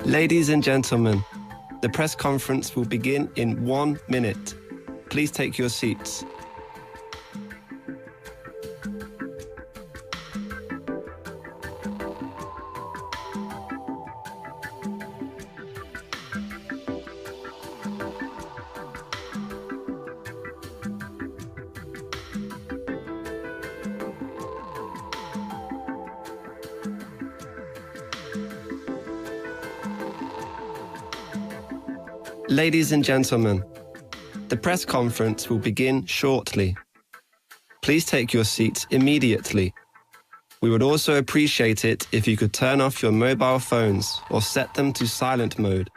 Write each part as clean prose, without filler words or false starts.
Ladies and gentlemen, the press conference will begin in 1 minute. Please take your seats. Ladies and gentlemen, the press conference will begin shortly. Please take your seats immediately. We would also appreciate it if you could turn off your mobile phones or set them to silent mode.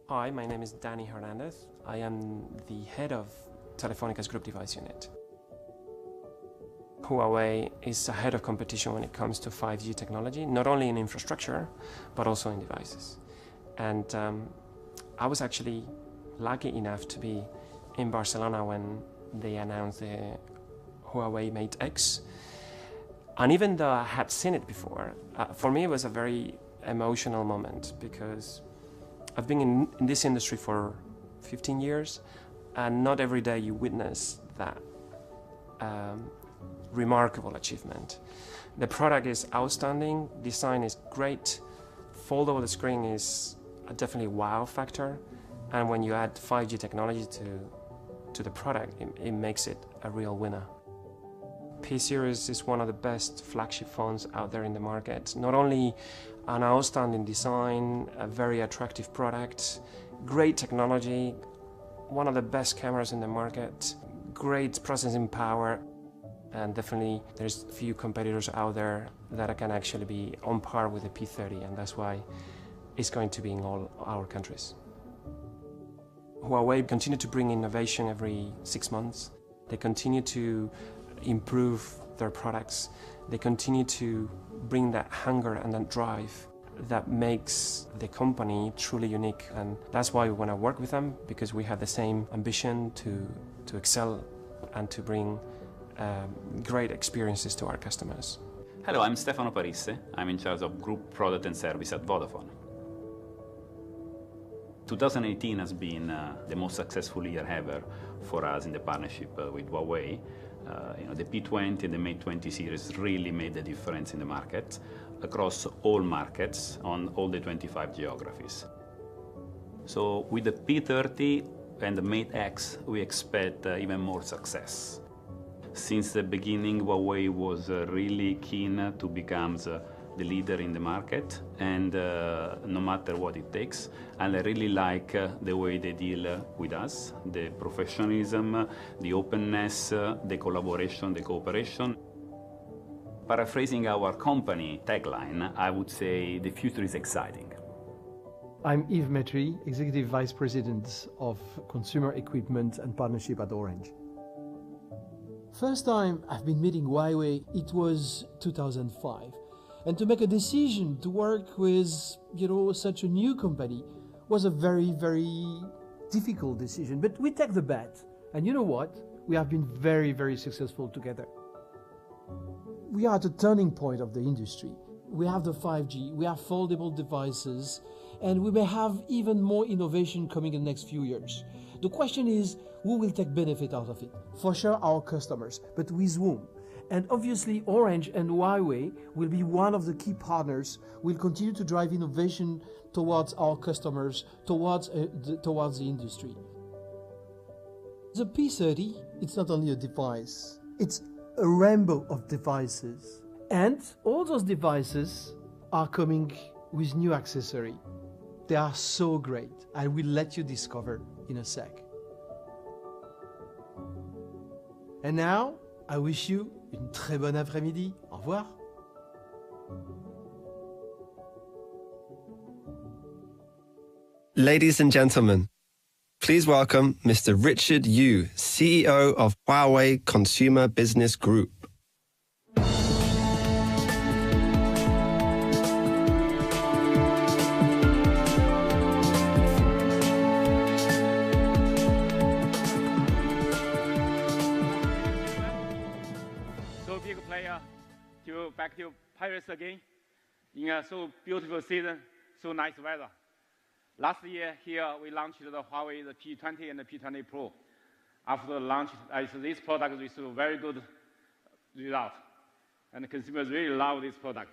Hi, my name is Danny Hernandez. I am the head of Telefónica's Group Device Unit. Huawei is ahead of competition when it comes to 5G technology, not only in infrastructure, but also in devices. And I was actually lucky enough to be in Barcelona when they announced the Huawei Mate X. And even though I had seen it before, for me it was a very emotional moment because I've been in this industry for 15 years, and not every day you witness that remarkable achievement. The product is outstanding, design is great, foldable screen is definitely a wow factor, and when you add 5G technology to the product, it makes it a real winner. P-Series is one of the best flagship phones out there in the market. Not only an outstanding design, a very attractive product, great technology, one of the best cameras in the market, great processing power, and definitely there's few competitors out there that can actually be on par with the P30, and that's why it's going to be in all our countries. Huawei continue to bring innovation every 6 months. They continue to improve their products. They continue to bring that hunger and that drive that makes the company truly unique. And that's why we want to work with them, because we have the same ambition to excel and to bring great experiences to our customers. Hello, I'm Stefano Parisse. I'm in charge of Group Product and Service at Vodafone. 2018 has been the most successful year ever for us in the partnership with Huawei. The P20 and the Mate 20 series really made the difference in the market, across all markets, on all the 25 geographies. So with the P30 and the Mate X, we expect even more success. Since the beginning, Huawei was really keen to become the leader in the market, and no matter what it takes. And I really like the way they deal with us, the professionalism, the openness, the collaboration, the cooperation. Paraphrasing our company tagline, I would say the future is exciting. I'm Yves Metry, Executive Vice President of Consumer Equipment and Partnership at Orange. First time I've been meeting Huawei, it was 2005. And to make a decision to work with, such a new company was a very, very difficult decision. But we take the bet. And you know what? We have been very, very successful together. We are at a turning point of the industry. We have the 5G, we have foldable devices, and we may have even more innovation coming in the next few years. The question is, who will take benefit out of it? For sure, our customers, but with whom? And obviously, Orange and Huawei will be one of the key partners. We'll continue to drive innovation towards our customers, towards the industry. The P30, it's not only a device, it's a rainbow of devices. And all those devices are coming with new accessory. They are so great. I will let you discover in a sec. And now, I wish you une très bonne après-midi. Au revoir. Ladies and gentlemen, please welcome Mr. Richard Yu, CEO of Huawei Consumer Business Group. Back to Paris again in a so beautiful season, so nice weather. Last year here we launched the Huawei the P20 and the P20 Pro. After the launch, this product received very good result, and the consumers really love this product.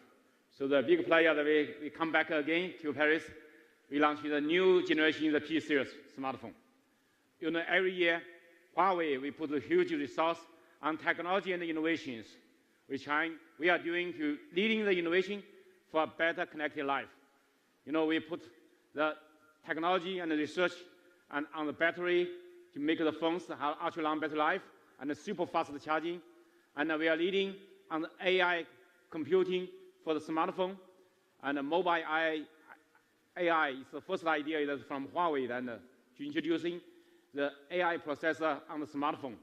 So the big player that we come back again to Paris, we launched the new generation the P series smartphone. Every year Huawei we put a huge resource on technology and innovations, which we are doing to leading the innovation for a better connected life. We put the technology and the research on the battery to make the phones have ultra long battery life and super fast charging. And we are leading on the AI computing for the smartphone. And the mobile AI is the first idea is from Huawei and to introducing the AI processor on the smartphone.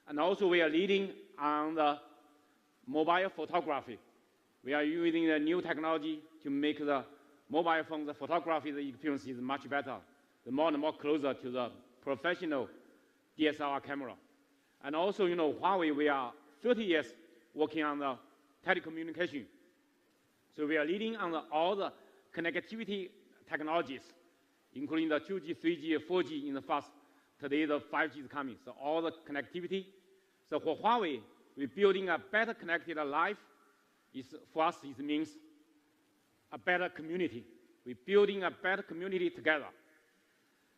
And also we are leading on the mobile photography. We are using the new technology to make the mobile phone, the photography, the experience is much better, the more and more closer to the professional DSLR camera. And also, Huawei, we are 30 years working on the telecommunication. So we are leading on all the connectivity technologies, including the 2G, 3G, 4G in the past. Today, the 5G is coming, so all the connectivity. So for Huawei, we're building a better connected life. For us, it means a better community. We're building a better community together.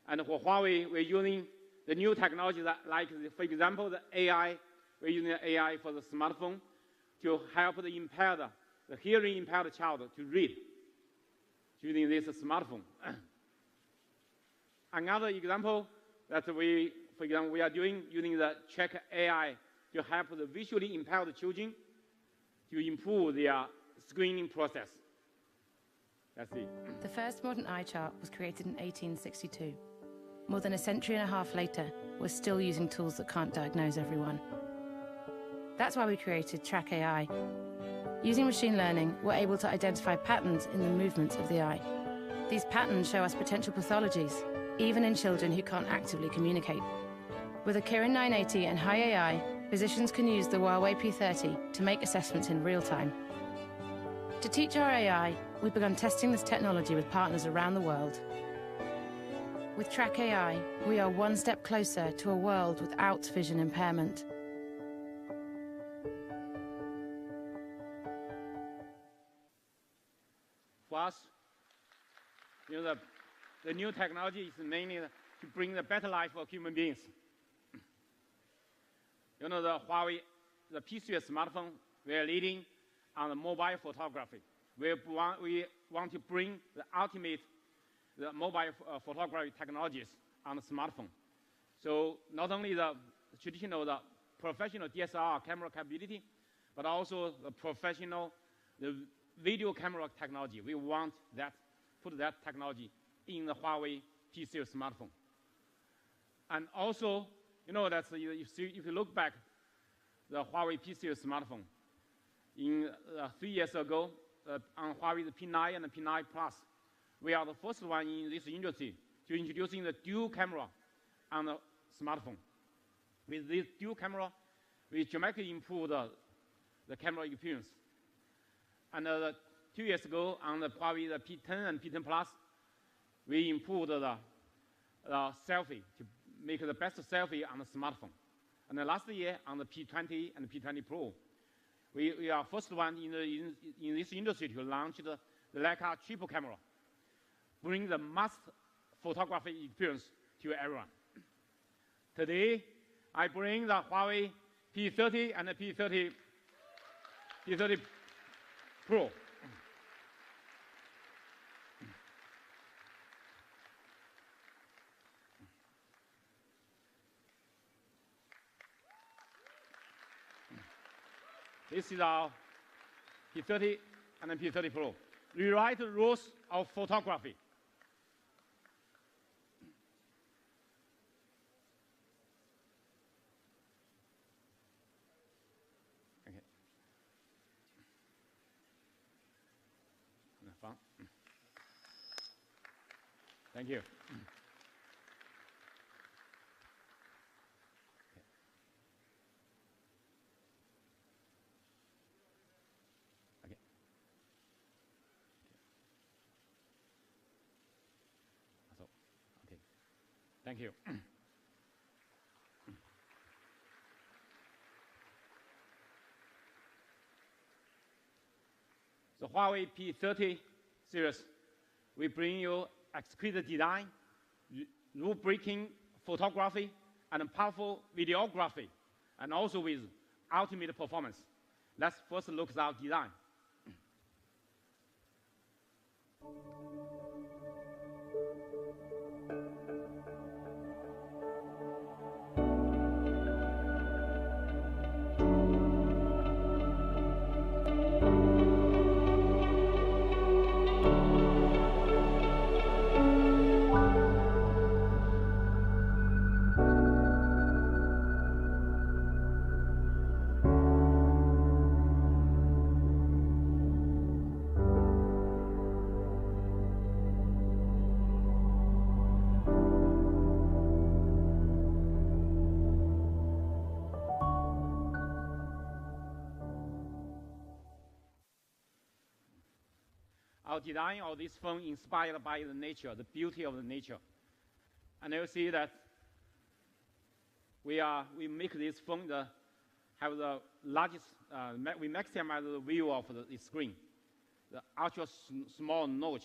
And for Huawei, we're using the new technology that, like, for example, the AI. We're using the AI for the smartphone to help the hearing impaired child to read using this smartphone. Another example that we are doing using the Check AI to help the visually impaired children to improve their screening process. That's it. The first modern eye chart was created in 1862. More than a century and a half later, we're still using tools that can't diagnose everyone. That's why we created Track AI. Using machine learning, we're able to identify patterns in the movements of the eye. These patterns show us potential pathologies, even in children who can't actively communicate. With a Kirin 980 and high AI, physicians can use the Huawei P30 to make assessments in real time. To teach our AI, we've begun testing this technology with partners around the world. With Track AI, we are one step closer to a world without vision impairment. For us, the new technology is mainly to bring the better life for human beings. The Huawei, the P series smartphone, we are leading on the mobile photography. We want to bring the ultimate mobile photography technologies on the smartphone. So not only the traditional, the professional DSLR camera capability, but also the professional, the video camera technology. We want that, put that technology in the Huawei P series smartphone. And also, that's if you look back, the Huawei P series smartphone. 3 years ago, on Huawei's P9 and P9 Plus, we are the first one in this industry to introducing the dual camera on the smartphone. With this dual camera, we dramatically improved the camera experience. And 2 years ago, on the Huawei the P10 and P10 Plus, we improved the selfie to make the best selfie on the smartphone. And last year, on the P20 and P20 Pro, we are first one in this industry to launch the Leica triple camera, bring the mass photography experience to everyone. Today, I bring the Huawei P30 and the P30 Pro. This is our P30 and then P30 Pro. Rewrite the rules of photography. Okay. Fun. Thank you. Thank you. The Huawei P30 series, we bring you exquisite design, rule-breaking photography, and powerful videography, and also with ultimate performance. Let's first look at our design. Our design of this phone inspired by the nature, the beauty of the nature. And you'll see that we make this phone have the largest, we maximize the view of the screen. The ultra small notch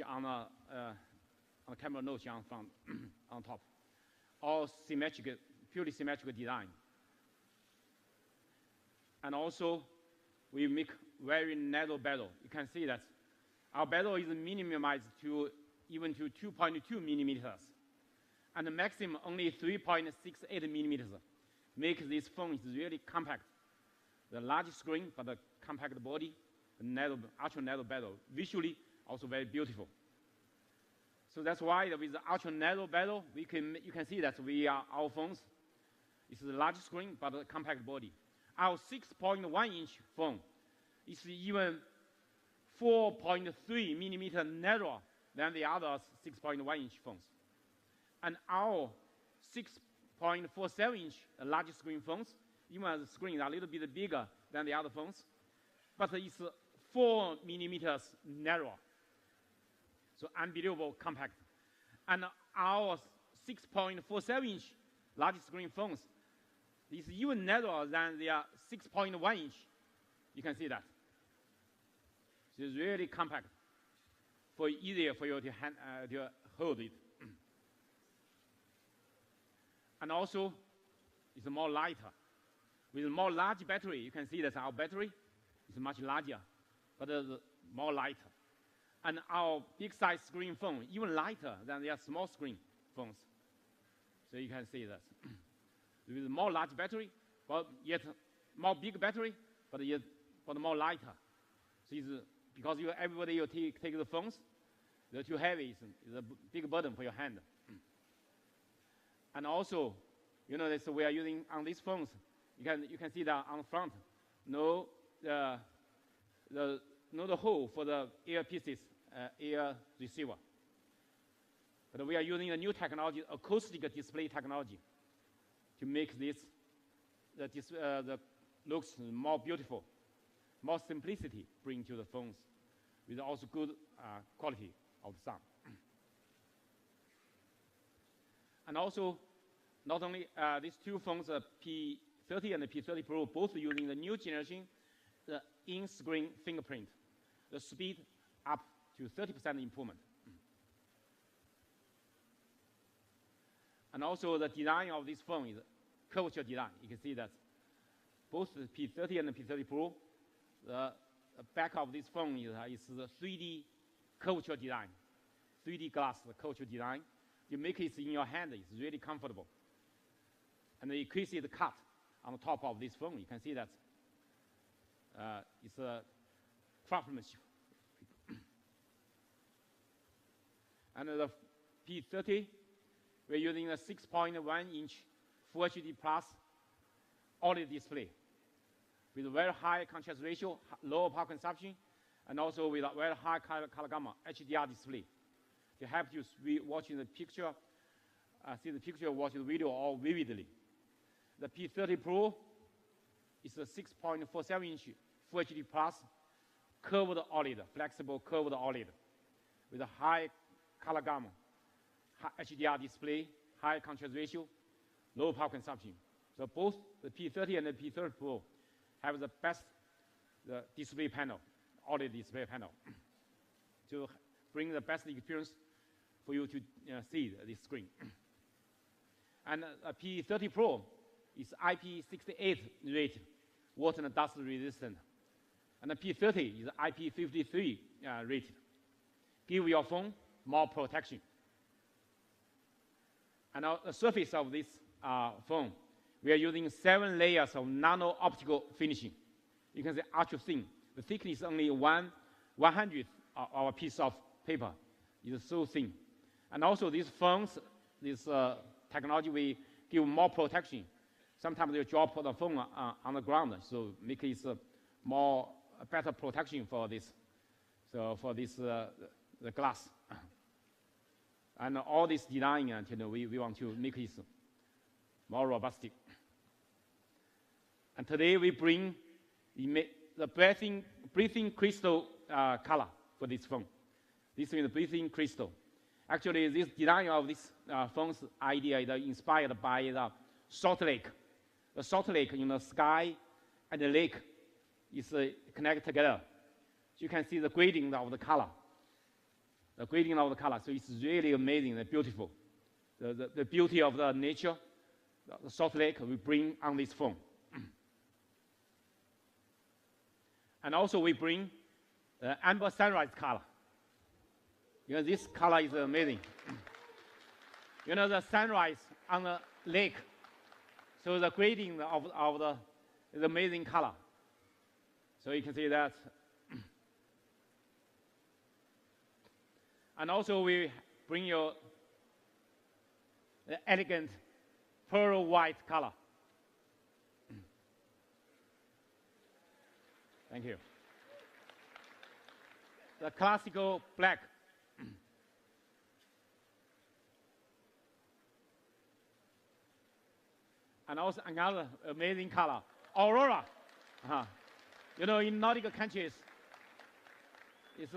on the camera notch on front, on top. All symmetric, purely symmetric design. And also, we make very narrow bezel. You can see that our bezel is minimized to even to 2.2 millimeters, and the maximum only 3.68 millimeters. Make this phone is really compact. The large screen, but the compact body, the narrow, ultra narrow bezel, visually also very beautiful. So that's why with the ultra narrow bezel, you can see that our phones is a large screen but a compact body. Our 6.1-inch phone is even 4.3 millimeter narrower than the other 6.1-inch phones. And our 6.47-inch large screen phones, even the screen are a little bit bigger than the other phones, but it's 4 millimeters narrower. So unbelievable compact. And our 6.47-inch large screen phones is even narrower than their 6.1-inch. You can see that. So it's really compact, easier for you to hold it. And also, it's more lighter. With more large battery, you can see that our battery is much larger, but more lighter. And our big size screen phone, even lighter than their small screen phones. So you can see that. With more large battery, but yet more big battery, but more lighter. So it's, because everybody you take the phones, they're too heavy. It's a big burden for your hand. And also, you know, we are using on these phones You can see that on the front, no the hole for the earpieces, ear receiver. But we are using a new technology, acoustic display technology, to make this the looks more beautiful, more simplicity bring to the phones, with also good quality of the sound. And also, not only these two phones, P30 and the P30 Pro, both using the new generation, the in-screen fingerprint, the speed up to 30% improvement. And also the design of this phone is curvature design. You can see that both the P30 and the P30 Pro, the back of this phone is the 3D curvature design, 3D glass curvature design. You make it in your hand, it's really comfortable. And you can see the cut on the top of this phone. You can see that it's a craftsmanship. And the P30, we're using a 6.1-inch Full HD Plus OLED display with very high contrast ratio, low power consumption, and also with a very high color gamma HDR display to help you watching the picture, see the picture, watch the video all vividly. The P30 Pro is a 6.47-inch Full HD Plus curved OLED, flexible curved OLED with a high color gamma, high HDR display, high contrast ratio, low power consumption. So both the P30 and the P30 Pro have the best display panel, OLED display panel, to bring the best experience for you to see this screen. And a P30 Pro is IP68 rated, water and dust resistant. And the P30 is IP53 rated. Give your phone more protection. And the surface of this phone, we are using 7 layers of nano-optical finishing. You can see ultra thin. The thickness is only 1/100th of our piece of paper. It's so thin. And also these phones, this technology, we give more protection. Sometimes you drop the phone on the ground, so make it better protection for this. So for this the glass. And all this design, we want to make it more robust. And today we bring the breathing crystal color for this phone. This is the breathing crystal. Actually, this design of this phone's idea is inspired by the salt lake. The salt lake in the sky and the lake is connected together. So you can see the grading of the color. The grading of the color. So it's really amazing and beautiful. The beauty of the nature, the salt lake, we bring on this phone. And also we bring the amber sunrise color. This color is amazing. The sunrise on the lake. So the grading of the amazing color. So you can see that. And also we bring you the elegant pearl white color. Thank you. The classical black. And also another amazing color, aurora. In Nordic countries, it's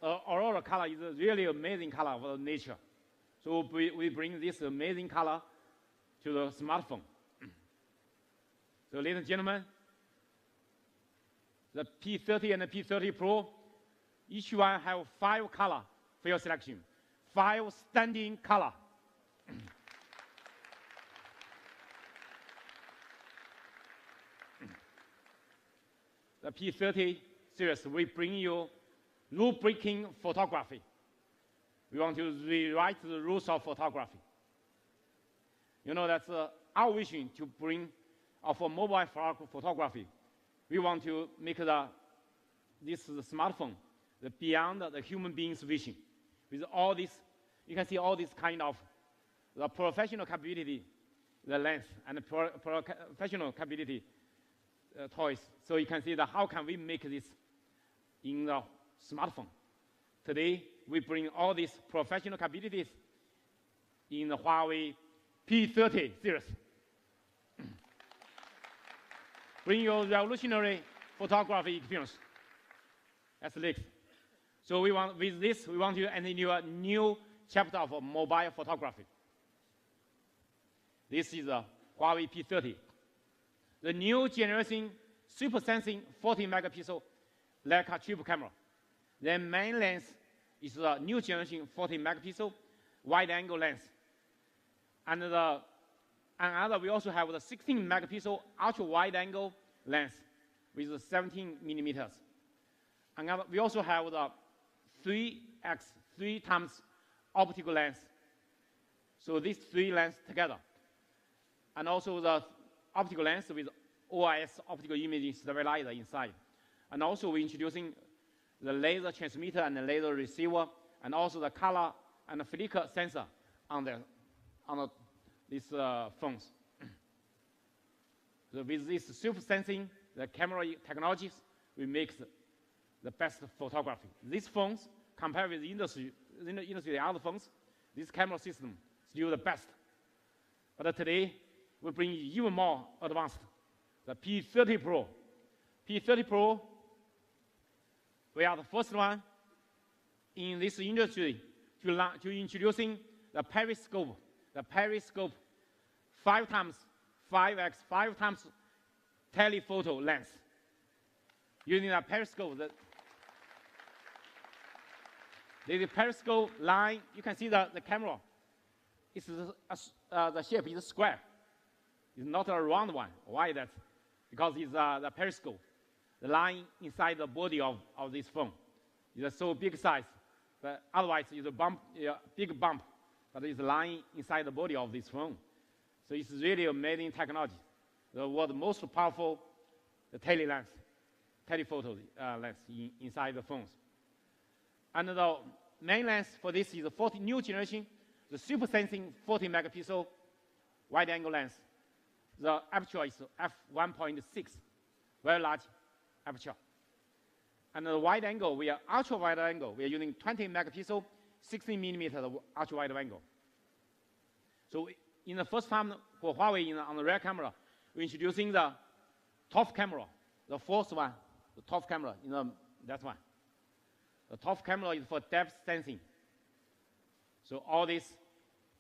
aurora color is a really amazing color for nature. So we bring this amazing color to the smartphone. So ladies and gentlemen, the P30 and the P30 Pro, each one have 5 color for your selection, 5 standing color. The P30 series, we bring you rule-breaking photography. We want to rewrite the rules of photography. That's our vision to bring for mobile photography. We want to make this smartphone beyond the human being's vision. With all this, you can see all this kind of the professional capability the lens and the professional capability toys. So you can see that how can we make this in the smartphone. Today, we bring all these professional capabilities in the Huawei P30 series. Bring your revolutionary photography experience. That's next. So with this, we want to enter into a new chapter of mobile photography. This is a Huawei P30. The new generation super sensing 40 megapixel Leica triple camera. The main lens is the new generation 40 megapixel wide angle lens. And we also have the 16 megapixel ultra wide angle lens with 17 millimeters. And we also have the 3 times optical lens. So these 3 lenses together. And also the optical lens with OIS optical imaging stabilizer inside. And also we're introducing the laser transmitter and the laser receiver, and also the color and the flicker sensor on these phones. So with this super sensing, the camera technologies, we make the best photography. These phones, compared with the industry other phones, this camera system is still the best. But today, we bring even more advanced, the P30 Pro. P30 Pro, we are the first one in this industry to introducing the periscope. The periscope 5x telephoto lens. Using a periscope, the periscope line, you can see the camera. It's the shape is square. It's not a round one. Why that? Because it's the periscope. The line inside the body of this phone is so big size. But otherwise, it's a big bump. But it's lying inside the body of this phone. So it's really amazing technology. The world's most powerful telephoto lens inside the phones. And the main lens for this is the new generation, the super sensing 40 megapixel wide angle lens. The aperture is f1.6, very large aperture. And the wide angle, we are ultra wide angle. We are using 20 megapixel, 16 millimeter ultra wide angle. So in the first time for Huawei on the rear camera, we're introducing the top camera, the fourth one, the top camera, that one. The top camera is for depth sensing. So all this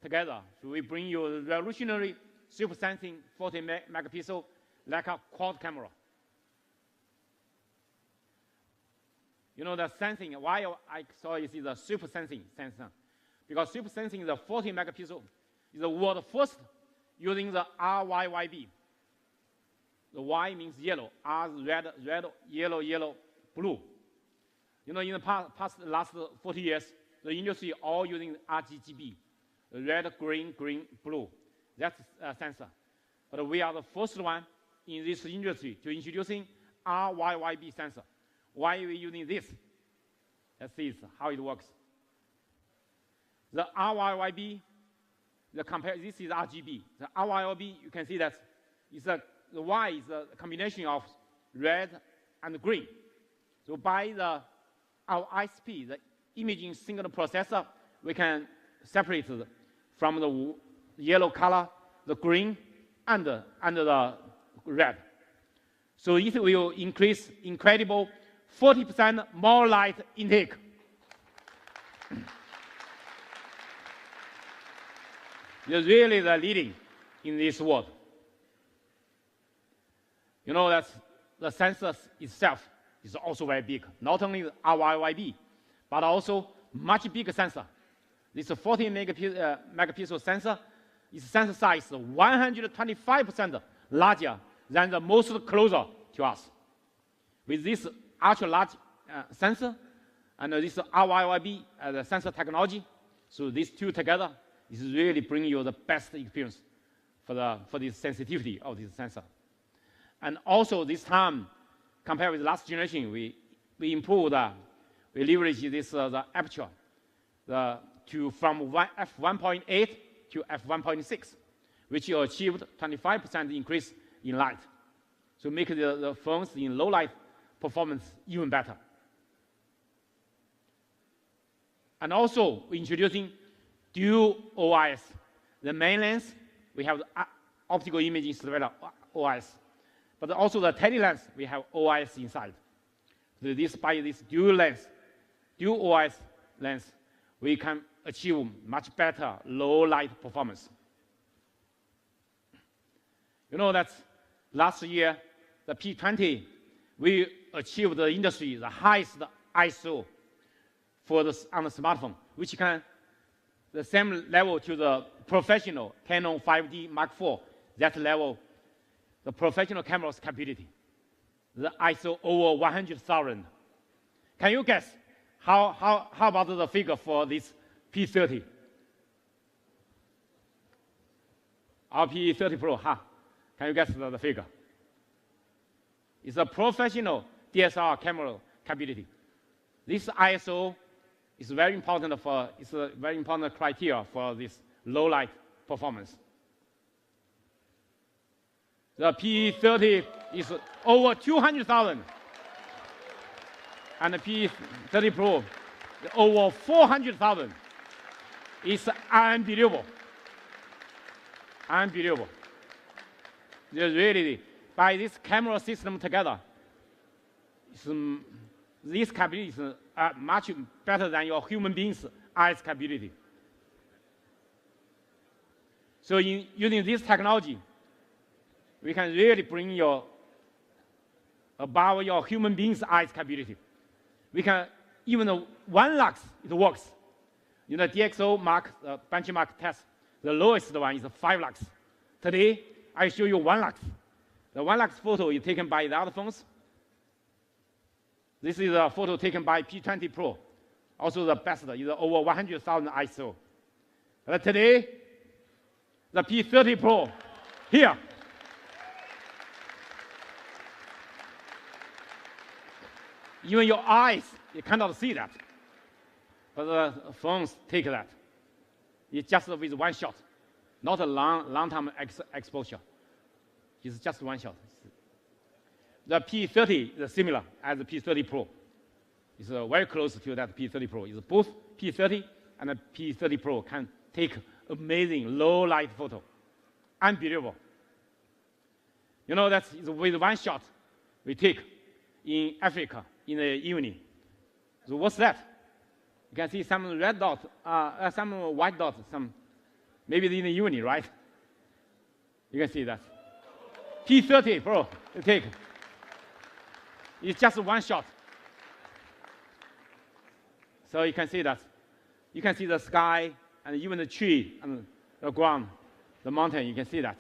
together, so we bring you a revolutionary super sensing 40 megapixel Leica quad camera. You know the sensing, why I saw it is a super sensing sensor. Because super sensing is a 40 megapixel, is the world first using the RYYB. The Y means yellow, R is red, yellow, blue. You know, in the last 40 years, the industry all using RGB, red, green, blue. That's a sensor. But we are the first one in this industry to introducing RYYB sensor. Why are we using this? Let's see how it works. The RYYB, this is RGB. The RYYB, you can see that the Y is a combination of red and green. So by our ISP, the imaging signal processor, we can separate from the yellow color, the green, and the red. So it will increase incredible 40% more light intake. It's really the leading in this world. You know that the sensor itself is also very big. Not only the RYYB, but also much bigger sensor. This 40 megapixel sensor is sensor size 125% larger than the most closer to us. With this ultra large sensor and this RYYB the sensor technology, so these two together is really bringing you the best experience for the sensitivity of this sensor. And also this time, compared with the last generation, we improved, we leverage this the aperture from f1.8 to f1.6. which achieved 25% increase in light. So make the phones in low light performance even better. And also introducing dual OIS. The main lens, we have the optical imaging surveillance OIS. But also the tele-lens, we have OIS inside. So by this dual OIS lens, we can achieve much better low light performance. You know that last year, the P20, we achieved the industry the highest ISO on the smartphone, which can the same level to the professional Canon 5D Mark IV. That level, the professional camera's capability, the ISO over 100,000. Can you guess how about the figure for this P30? Our P30 Pro, huh? Can you guess the figure? It's a professional DSLR camera capability. This ISO is very important it's a very important criteria for this low light performance. The P30 is over 200,000. And the P30 Pro, over 400,000. It's unbelievable. Unbelievable. Really, by this camera system together, this capability is much better than your human being's eyes capability. So in using this technology, we can really bring above your human being's eyes capability. We can, even 1 lux, it works. In the DxO benchmark test, the lowest one is 5 lux. Today, I show you 1 lux. The 1 lux photo is taken by the other phones. This is a photo taken by P20 Pro. Also the best is over 100,000 ISO. But today, the P30 Pro, here. Even your eyes, you cannot see that. But the phones take that. It's just with 1 shot, not a long-term exposure. It's just 1 shot. The P30 is similar as the P30 Pro. It's very close to that P30 Pro. It's both P30 and the P30 Pro can take amazing low light photo. Unbelievable. You know that with 1 shot we take in Africa in the evening. So what's that? You can see some red dot, some white dot, maybe in the evening, right? You can see that. P30 Pro, you take. It's just 1 shot. So you can see that. You can see the sky and even the tree and the ground, the mountain, you can see that.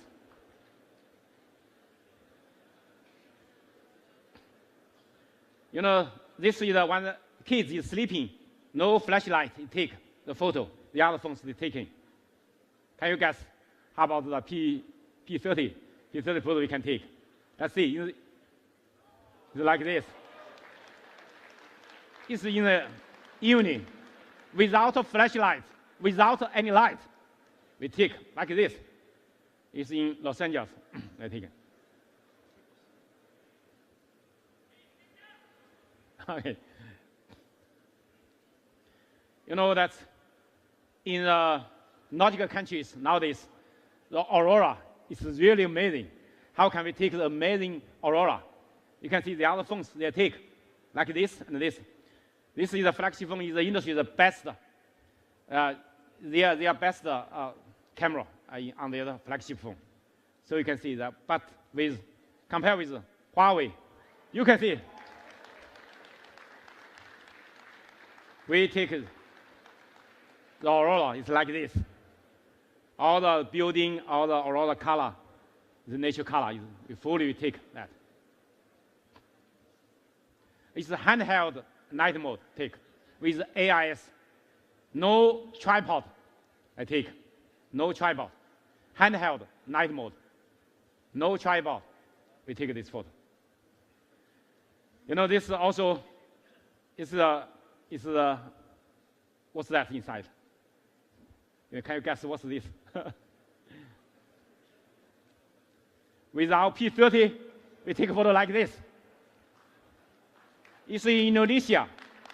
You know, this is the one kids is sleeping, no flashlight, you take the photo. The other phones they taking. Can you guess how about the P30? P30 photo we can take. Let's see. It's like this. It's in the evening, without a flashlight, without any light. We take like this. It's in Los Angeles. I take it. Okay. You know that in Nordic countries nowadays, the aurora is really amazing. How can we take the amazing aurora? You can see the other phones they take like this and this. This is the flagship phone in the industry, the best. Their best camera on the other flagship phone. So you can see that. But compared with Huawei, you can see we take the aurora. It's like this. All the building, all the aurora color, the nature color. We fully take that. It's a handheld night mode take with AIS. No tripod. I take no tripod. Handheld night mode. No tripod. We take this photo. You know this also is what's that inside? Can you guess what's this? With our P30, we take a photo like this. It's in Indonesia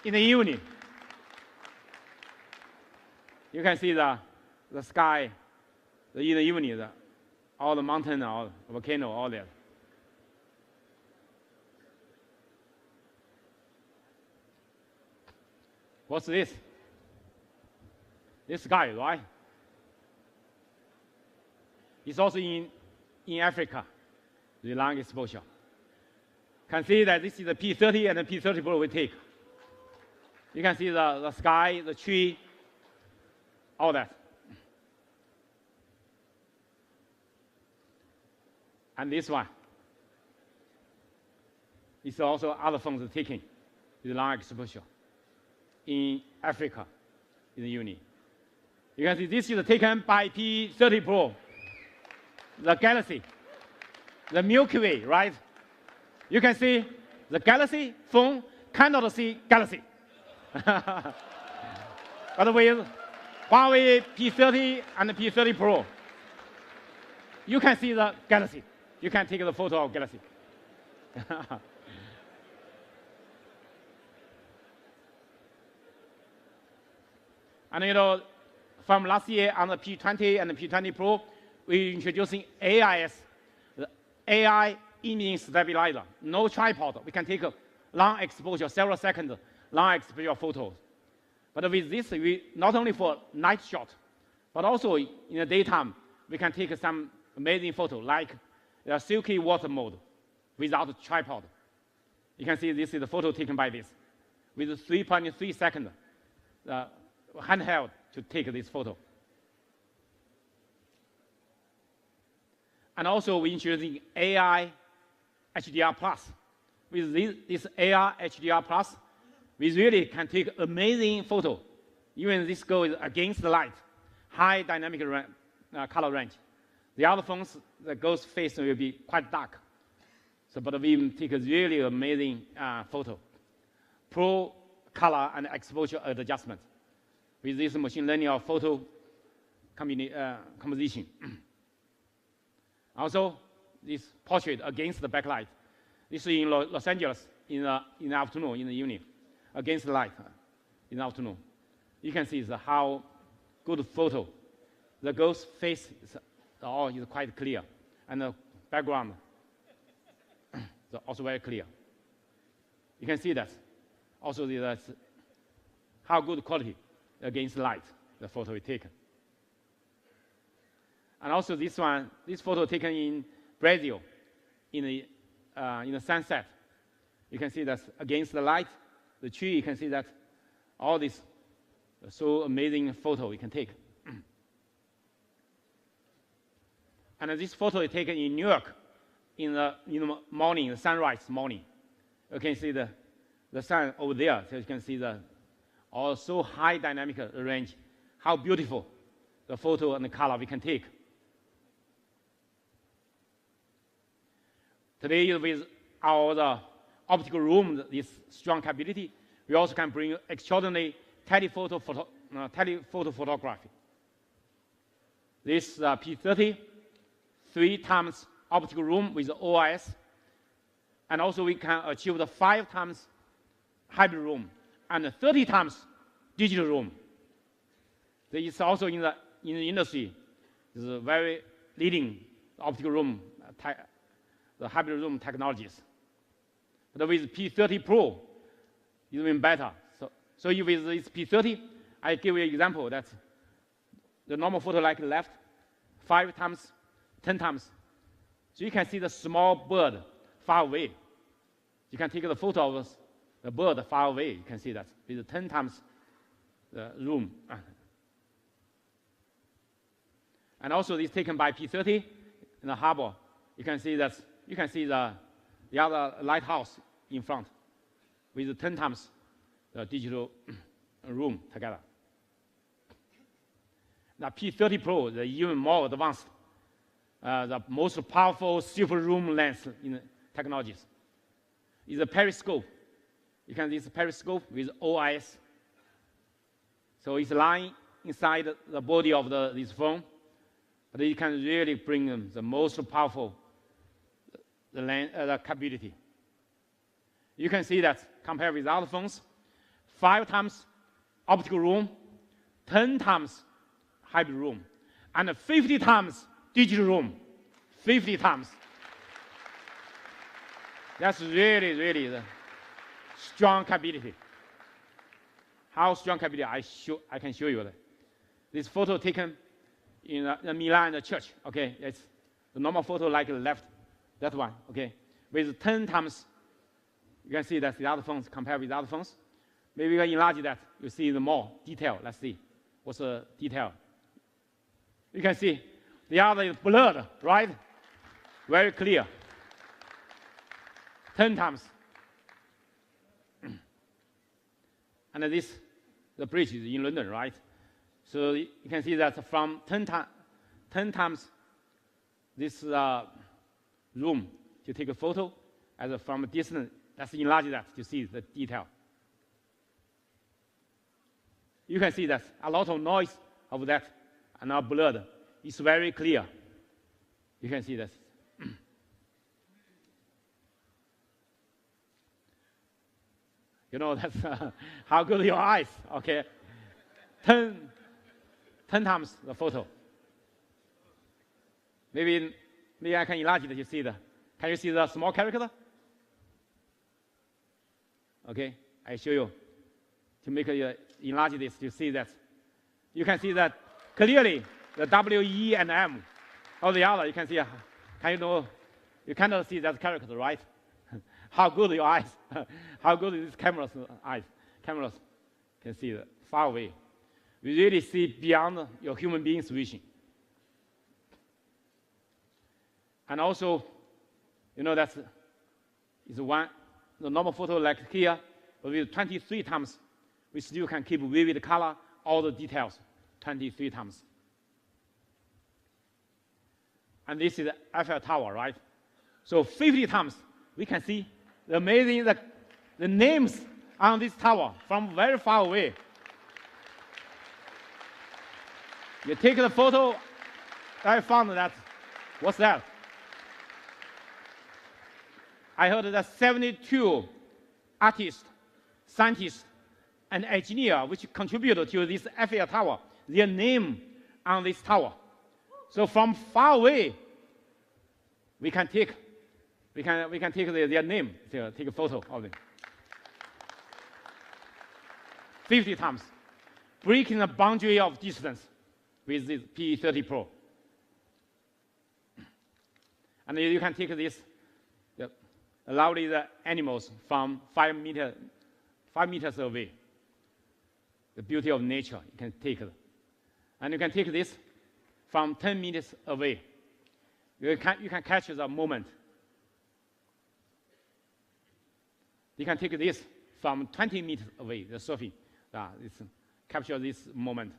in the evening. You can see the sky in the evening, all the mountain, all the volcano, all that. What's this? This sky, right? It's also in Africa, the long exposure. Can see that this is the P30 and the P30 Pro we take. You can see the sky, the tree, all that. And this one is also other phones taken with long exposure in Africa in the evening. You can see this is taken by P30 Pro, the galaxy, the Milky Way, right? You can see the galaxy phone cannot see galaxy. But with Huawei P30 and P30 Pro, you can see the galaxy. You can take the photo of galaxy. And you know, from last year on the P20 and the P20 Pro, we're introducing AIS, the AI imaging stabilizer. No tripod. We can take a long exposure, several seconds, long exposure photos. But with this, we not only for night shot, but also in the daytime, we can take some amazing photo, like the silky water mode without a tripod. You can see this is the photo taken by this, with 3.3 seconds handheld to take this photo. And also we're introducing AI HDR Plus. With this AI HDR Plus, we really can take amazing photo. Even this goes against the light, high dynamic color range. The other phones, the ghost face will be quite dark. So, but we take a really amazing photo. Pro color and exposure adjustment with this machine learning of photo composition. Also, this portrait against the backlight. This is in Los Angeles in the afternoon, in the evening, against the light in the afternoon. You can see how good photo. The ghost face is quite clear, and the background is also very clear. You can see that. Also, that's how good quality against light the photo is taken. And also this photo taken in Brazil, in the sunset. You can see that against the light, the tree. You can see that all this so amazing photo you can take. And this photo is taken in New York in the morning, the sunrise morning. You can see the sun over there. So you can see the also high dynamic range, how beautiful the photo and the color we can take. Today, with our optical room, this strong capability, we also can bring extraordinary telephoto photography. This P30, 3 times optical room with OIS, and also we can achieve the 5 times hybrid room and 30 times digital room. It's also in the industry. It's a very leading optical room, the hybrid room technologies. But with P30 Pro, it's even better. So with this P30, I give you an example that the normal photo like left, 5 times, 10 times. So you can see the small bird far away. You can take the photo of the bird far away. You can see that with 10 times the room. And also this taken by P30 in the harbor. You can see that the other lighthouse in front with 10 times the digital room together. The P30 Pro is even more advanced, the most powerful super zoom lens in technologies. Is a periscope. You can use periscope with OIS. So it's lying inside the body of this phone, but you can really bring the most powerful the capability. You can see that compared with other phones, 5 times optical room, 10 times hybrid room, and 50 times digital room. 50 times. That's really, really the strong capability. How strong capability? I can show you that. This photo taken in the Milan church. Okay, it's the normal photo like the left, that one. Okay, with 10 times. You can see that the other phones compared with other phones. Maybe we can enlarge that. You see the more detail. Let's see what's the detail. You can see the other is blurred, right? Very clear. 10 times. And this, the bridge is in London, right? So you can see that from 10 times this room to take a photo, as from a distance, let's enlarge that to see the detail. You can see that a lot of noise of that are now blurred. It's very clear. You can see that. You know, that's how good your eyes, okay? 10 times the photo. Maybe I can enlarge it to see the, can you see the small character? Okay, I show you to make enlarge this to see that. You can see that clearly the W, E, and M. Or the other, you can see, you cannot see that character, right? How good your eyes, how good is this camera's eyes. Cameras can see far away. We really see beyond your human being's vision. And also, you know, that's is one, the normal photo like here, but with 23 times, we still can keep vivid color, all the details, 23 times. And this is the Eiffel Tower, right? So 50 times, we can see the amazing, the names on this tower from very far away. You take the photo, I found that, what's that? I heard that 72 artists, scientists, and engineers which contributed to this Eiffel Tower, their name on this tower. So from far away, we can take their name, take a photo of them. 50 times, breaking the boundary of distance with this P30 Pro. And you can take this, lovely the animals from 5 meters away. The beauty of nature, you can take it. And you can take this from 10 meters away. You can catch the moment. You can take this from 20 meters away, the surfing. Capture this moment.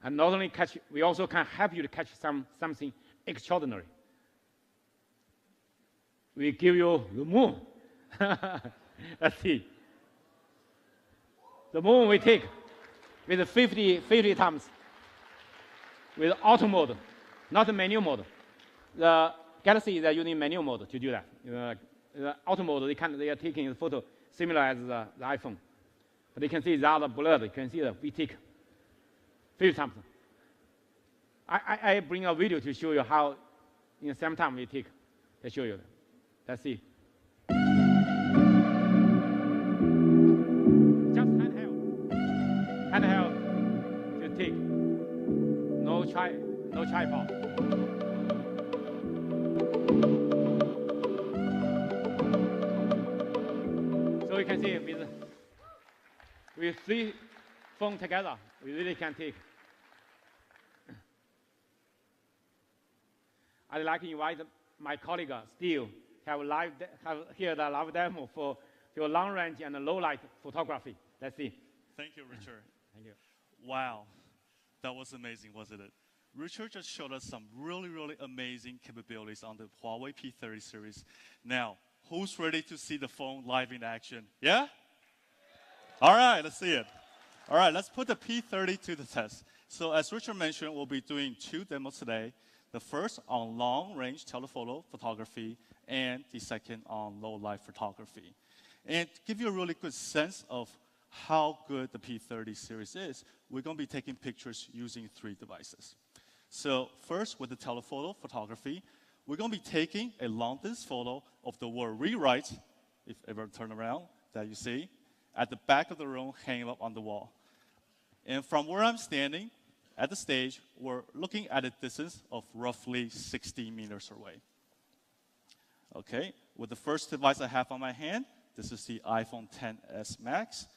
And not only catch, we also can help you to catch something extraordinary. We give you the moon. Let's see. The moon we take with 50 times with auto mode, not the manual mode. The Galaxy is using manual mode to do that. The auto mode, they are taking the photo similar as the iPhone. But you can see the other blurred. You can see that we take 50 times. I bring a video to show you how in the same time we take to show you. Let's see. Just handheld to take. No tripod. So you can see with 3 phones together, we really can take. I'd like to invite my colleague Steve have here the live demo for your long range and low light photography. Let's see. Thank you, Richard. Thank you. Wow, that was amazing, wasn't it? Richard just showed us some really, really amazing capabilities on the Huawei P30 series. Now, who's ready to see the phone live in action? Yeah? All right, let's see it. All right, let's put the P30 to the test. So as Richard mentioned, we'll be doing 2 demos today. The first on long-range telephoto photography, and the second on low-light photography. And to give you a really good sense of how good the P30 series is, we're going to be taking pictures using 3 devices. So first, with the telephoto photography, we're going to be taking a long-distance photo of the word rewrite, if ever turn around, that you see, at the back of the room, hanging up on the wall. And from where I'm standing, at the stage, we're looking at a distance of roughly 60 meters away. Okay, with the first device I have on my hand, this is the iPhone XS Max.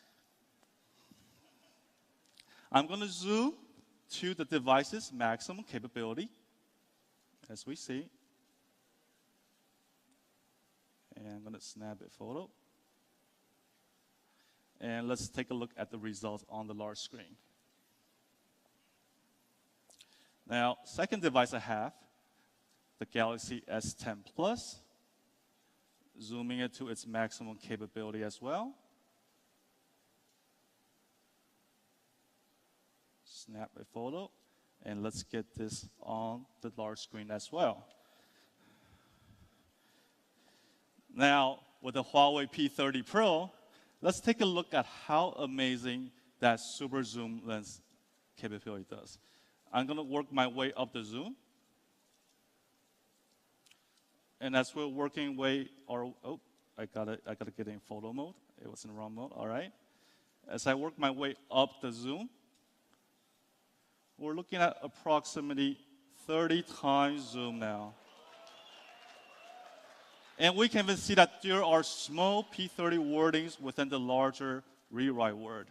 I'm going to zoom to the device's maximum capability, as we see. And I'm going to snap a photo. And let's take a look at the results on the large screen. Now, second device I have, the Galaxy S10 Plus, zooming it to its maximum capability as well. Snap a photo, and let's get this on the large screen as well. Now, with the Huawei P30 Pro, let's take a look at how amazing that super zoom lens capability does. I'm going to work my way up the zoom. And as we're working I gotta get in photo mode. It was in wrong mode, all right. As I work my way up the zoom, we're looking at approximately 30 times zoom now. And we can even see that there are small P30 wordings within the larger rewrite word.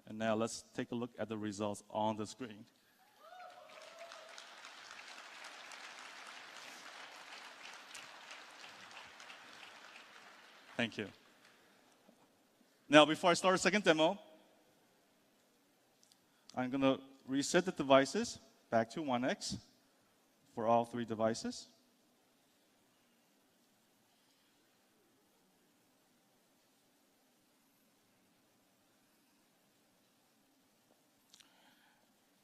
And now let's take a look at the results on the screen. Thank you. Now, before I start a second demo, I'm going to reset the devices back to 1x for all 3 devices.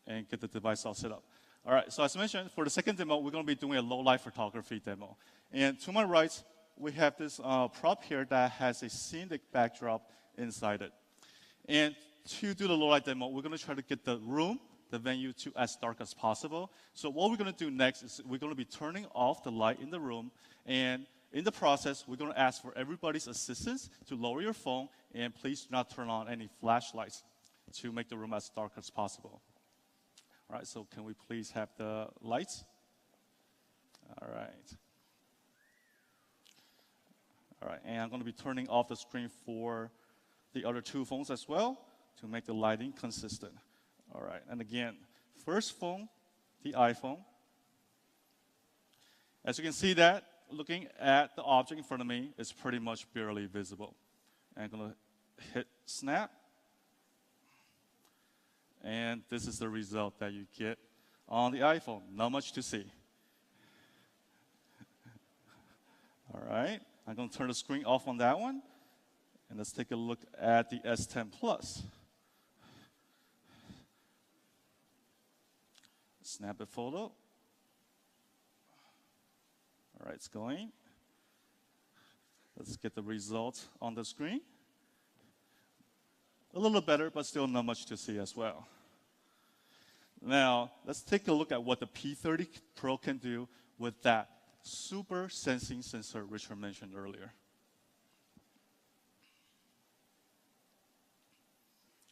And get the device all set up. All right, so as mentioned, for the second demo, we're going to be doing a low-light photography demo. And to my right, we have this prop here that has a scenic backdrop inside it. And to do the low-light demo, we're going to try to get the room, the venue, to as dark as possible. So what we're going to do next is we're going to be turning off the light in the room. And in the process, we're going to ask for everybody's assistance to lower your phone, and please do not turn on any flashlights to make the room as dark as possible. All right, so can we please have the lights? All right. All right, and I'm going to be turning off the screen for the other 2 phones as well to make the lighting consistent. All right, and again, first phone, the iPhone. As you can see that, looking at the object in front of me, it's pretty much barely visible. And I'm going to hit snap. And this is the result that you get on the iPhone. Not much to see. All right, I'm going to turn the screen off on that one. And let's take a look at the S10 Plus. Snap a photo. All right, it's going. Let's get the results on the screen. A little better, but still not much to see as well. Now, let's take a look at what the P30 Pro can do with that super sensing sensor Richard mentioned earlier.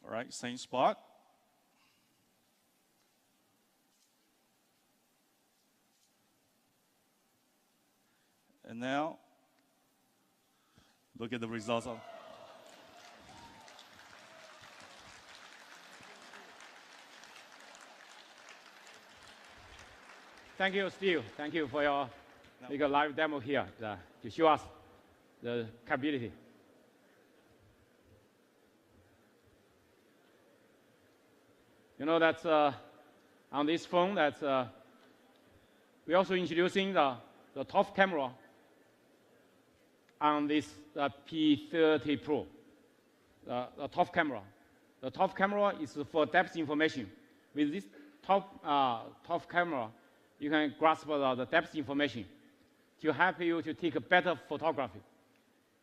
All right, same spot. And now, look at the results of. Thank you, Steve. Thank you for your live demo here to show us the capability. You know that on this phone, we're also introducing the top camera on this P30 Pro. The top camera. The top camera is for depth information. with this top camera, you can grasp the depth information to help you to take a better photography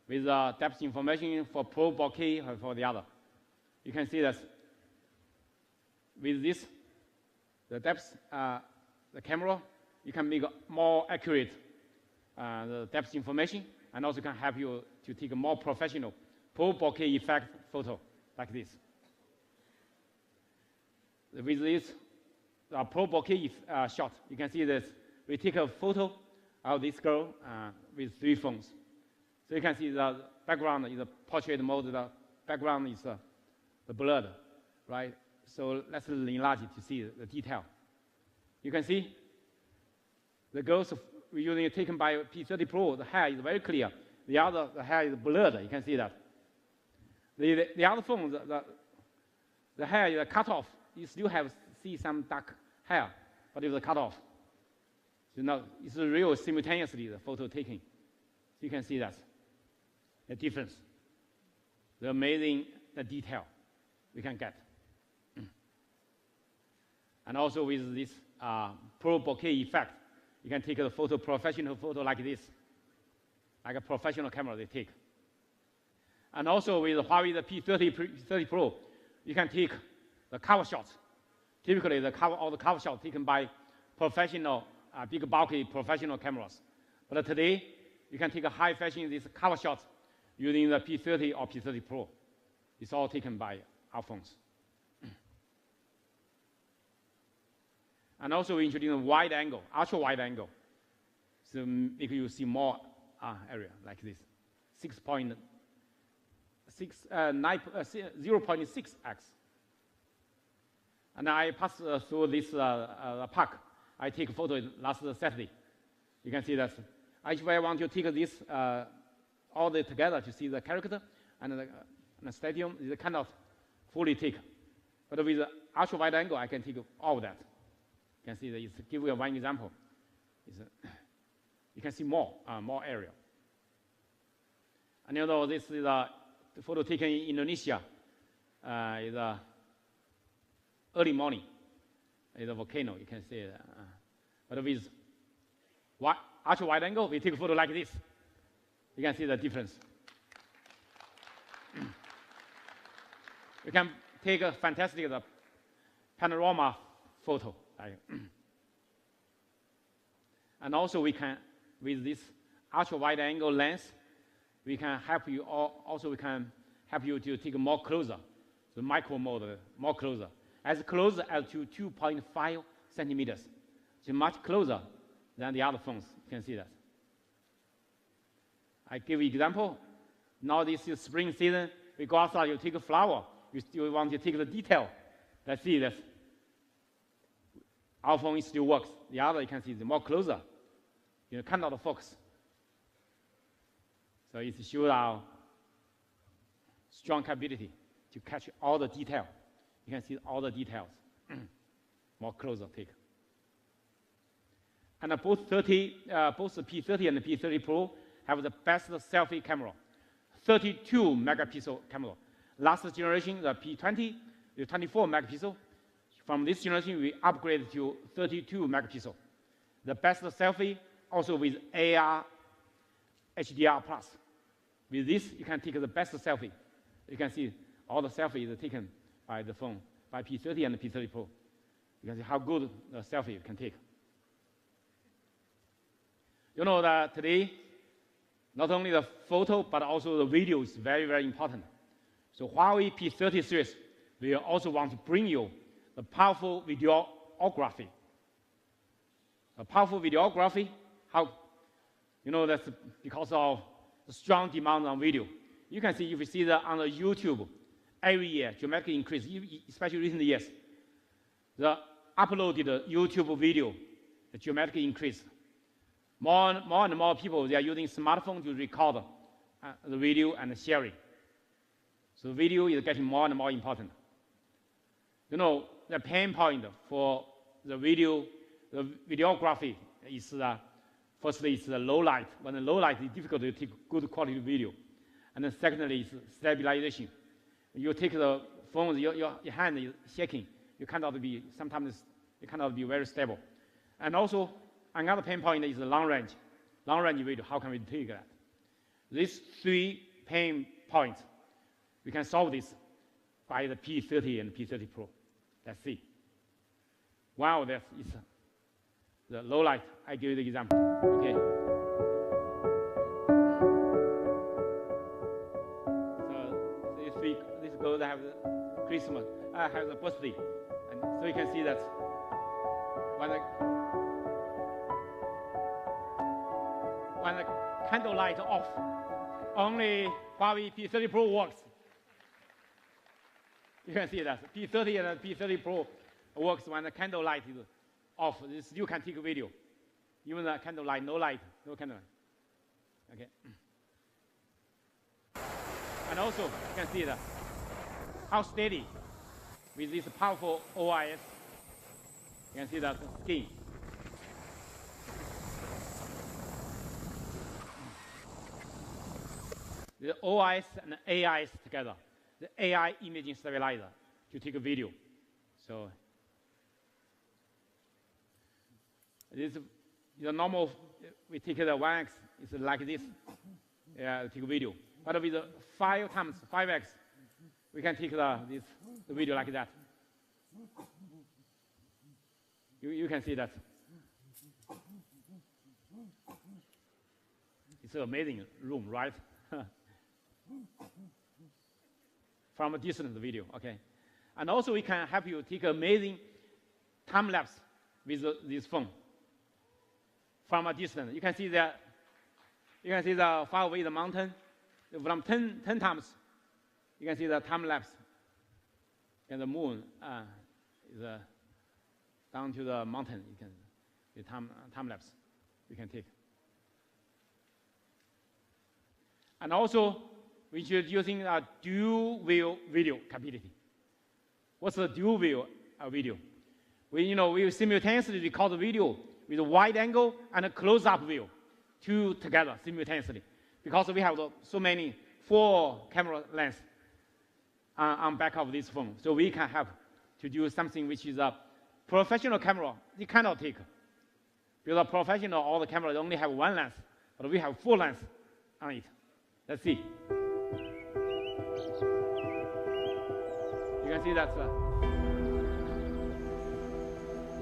with depth information for pro bokeh or for the other. You can see that with this, the depth, the camera, you can make more accurate the depth information, and also can help you to take a more professional pro bokeh effect photo like this. With this pro bokeh shot, you can see this. We take a photo of this girl with 3 phones. So you can see the background is a portrait mode. The background is the blurred, right? So let's enlarge it to see the detail. You can see the girls we're taken by P30 Pro. The hair is very clear. The hair is blurred. You can see that. The other phone, the hair is cut off. You still see some dark hair, but it's cut off. So now it's real simultaneously the photo taking. So you can see that the difference, the amazing detail we can get. And also with this pro bokeh effect, you can take a professional photo like this, like a professional camera they take. And also with Huawei the P30 Pro, you can take the cover shots. Typically, all the cover shots taken by professional, big bulky professional cameras. But today, you can take a high fashion these cover shots using the P30 or P30 Pro. It's all taken by our phones. And also we introduce a wide angle, ultra wide angle. So make you see more area like this, 0.6x. And I passed through this park. I take a photo last Saturday. You can see that. If I want to take this all together to see the character and the stadium, is cannot fully take. But with the ultra wide angle, I can take all of that. You can see that. It's give you one example. You can see more area. And you know this is the photo taken in Indonesia. Is early morning. It's a volcano. You can see it. But with ultra wide angle, we take a photo like this. You can see the difference. We can take a fantastic panorama photo. And also we can, with this ultra wide angle lens, we can help you we can help you to take more closer, the micro mode, more closer. As close as to 2.5 centimeters. So much closer than the other phones. You can see that. I give you an example. Now this is spring season. We go outside, you take a flower. You still want to take the detail. Let's see this. Our phone still works. The other, you can see, the more closer. You cannot focus. So it shows our strong capability to catch all the detail. You can see all the details. More closer take. And both the P30 and the P30 Pro have the best selfie camera, 32 megapixel camera. Last generation, the P20, the 24 megapixel. From this generation, we upgraded to 32 megapixel. The best selfie, also with AR HDR+. With this, you can take the best selfie. You can see all the selfies are taken by the phone, by P30 and the P30 Pro. You can see how good the selfie you can take. You know that today, not only the photo, but also the video is very, very important. So Huawei P30 series, we also want to bring you the powerful videography. A powerful videography, how, you know, that's because of the strong demand on video. You can see, if you see that on the YouTube, every year, dramatically increase, especially recent years. The uploaded YouTube video, the dramatically increase. More and more people, they are using smartphone to record the video and sharing. So video is getting more and more important. You know, the pain point for the videography is, firstly, it's the low light. When the low light, it's difficult to take good quality video. And then secondly, it's stabilization. You take the phone, your hand is shaking. sometimes it cannot be very stable. And also, another pain point is the long range. Long range video, how can we take that? These 3 pain points, we can solve this by the P30 and P30 Pro. Let's see. One of this is the low light. I give you the example. Okay. So these girls have the Christmas, have the birthday, and so you can see that when the candle light off, only Huawei P30 Pro works. You can see that P30 and P30 Pro works when the candle light is off. You can take a video. Even the candle light, no candle light. Okay. And also, you can see that how steady with this powerful OIS. You can see that skin. The OIS and AIS together, the AI imaging stabilizer to take a video. So this is the normal, we take the 1x, it's like this, take a video. But with the 5x, we can take the video like that. You can see that. It's an amazing room, right? From a distant video, okay. And also we can help you take amazing time lapse with this phone from a distance. You can see the far away the mountain from 10 times. You can see the time lapse, and the moon is down to the mountain. You can the time lapse you can take. And also, we're introducing a dual view video capability. What's the dual view video? We simultaneously record the video with a wide angle and a close-up view, 2 together simultaneously, because we have so many 4 camera lenses on back of this phone. So we can have to do something which is a professional camera. You cannot take. Because a professional, all the cameras only have 1 lens, but we have 4 lenses on it. Let's see. You can see that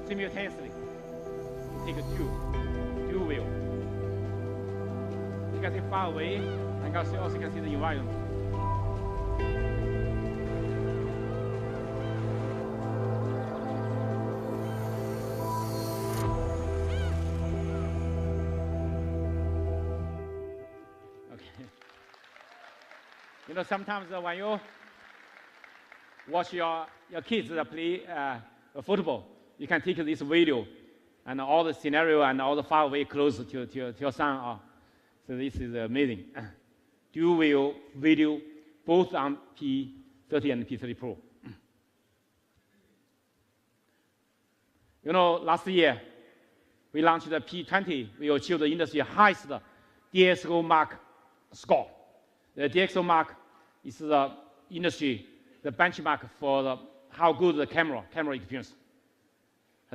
simultaneously. Take a dual view. You can see far away, and also can see the environment. Okay. Sometimes when you watch your kids play football, you can take this video and all the scenario and all the far away close to your son. So this is amazing. Dual view video, both on P30 and P30 Pro. Last year, we launched the P20. We achieved the industry highest DxO Mark score. The DxO Mark is the industry, the benchmark for how good the camera experience.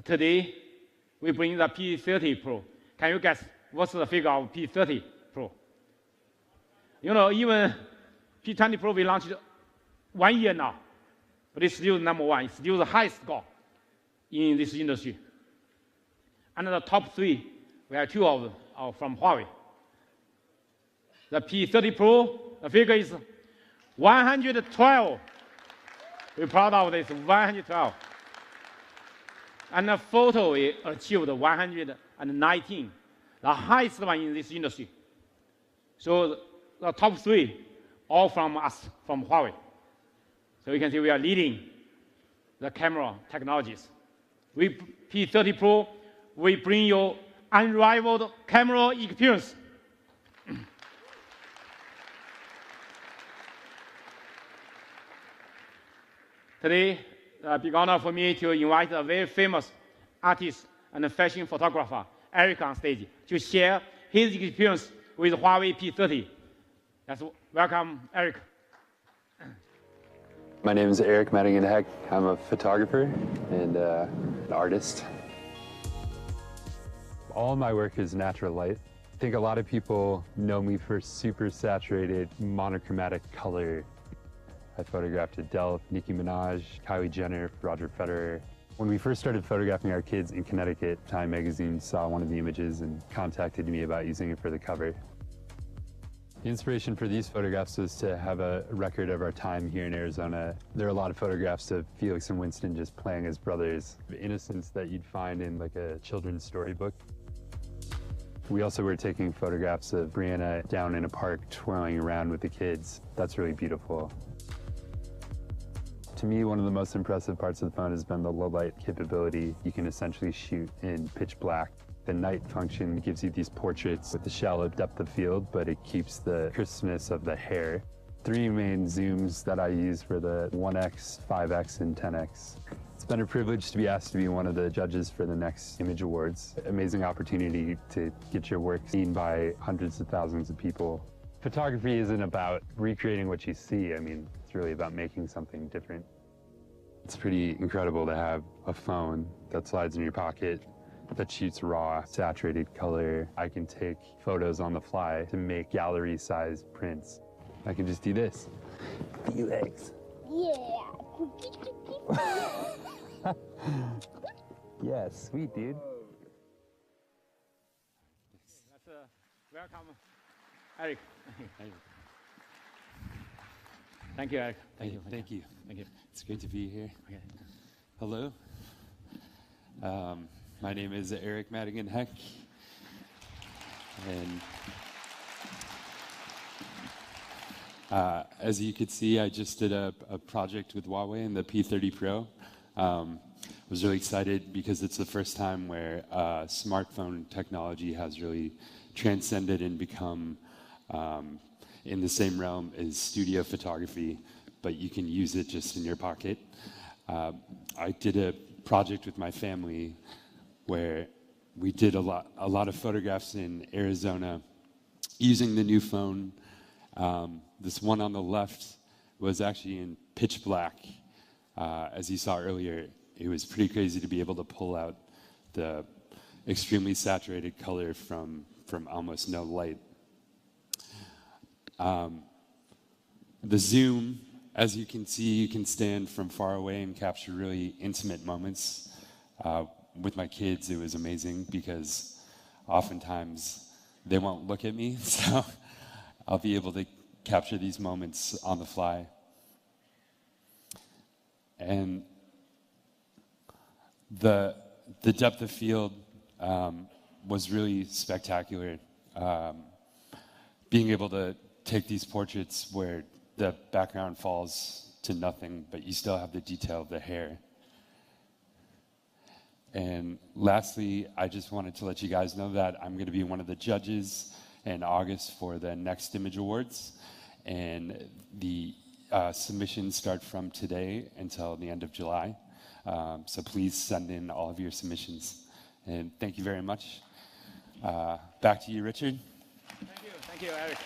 Today, we bring the P30 Pro. Can you guess what's the figure of P30 Pro? Even P20 Pro we launched 1 year now, but it's still number 1. It's still the highest score in this industry. And the top 3, we have 2 of them are from Huawei. The P30 Pro, the figure is 112. We're proud of this, 112. And the photo we achieved 119, the highest one in this industry. So the top 3, all from us, from Huawei. So you can see we are leading the camera technologies. With P30 Pro, we bring you unrivaled camera experience. Today, a big honor for me to invite a very famous artist and fashion photographer, Eric, on stage to share his experience with Huawei P30. Let's welcome Eric. My name is Eric Madigan Heck. I'm a photographer and an artist. All my work is natural light. I think a lot of people know me for super saturated monochromatic color. I photographed Adele, Nicki Minaj, Kylie Jenner, Roger Federer. When we first started photographing our kids in Connecticut, Time magazine saw one of the images and contacted me about using it for the cover. The inspiration for these photographs was to have a record of our time here in Arizona. There are a lot of photographs of Felix and Winston just playing as brothers, the innocence that you'd find in like a children's storybook. We also were taking photographs of Brianna down in a park twirling around with the kids. That's really beautiful. To me, one of the most impressive parts of the phone has been the low light capability. You can essentially shoot in pitch black. The night function gives you these portraits with the shallow depth of field, but it keeps the crispness of the hair. 3 main zooms that I use for the 1x, 5x, and 10x. It's been a privilege to be asked to be one of the judges for the next Image Awards. Amazing opportunity to get your work seen by hundreds of thousands of people. Photography isn't about recreating what you see. I mean, it's really about making something different. It's pretty incredible to have a phone that slides in your pocket, that shoots raw, saturated color. I can take photos on the fly to make gallery-sized prints. I can just do this. Felix. Yeah. Yeah, sweet, dude. Let's welcome Eric. Thank you, Eric. Thank you. Thank you. It's great to be here. Okay. Hello. My name is Eric Madigan Heck, and as you could see, I just did a project with Huawei in the P30 Pro. I was really excited because it's the first time where smartphone technology has really transcended and become in the same realm as studio photography, but you can use it just in your pocket. I did a project with my family where we did a lot of photographs in Arizona using the new phone. This one on the left was actually in pitch black. As you saw earlier, it was pretty crazy to be able to pull out the extremely saturated color from almost no light. The zoom, as you can see, you can stand from far away and capture really intimate moments. With my kids, it was amazing because oftentimes they won't look at me, so I'll be able to capture these moments on the fly. And the depth of field was really spectacular. Being able to take these portraits where the background falls to nothing, but you still have the detail of the hair. And lastly, I just wanted to let you guys know that I'm going to be one of the judges in August for the next Image Awards. And the submissions start from today until the end of July. So please send in all of your submissions. And thank you very much. Back to you, Richard. Thank you. Thank you, Eric.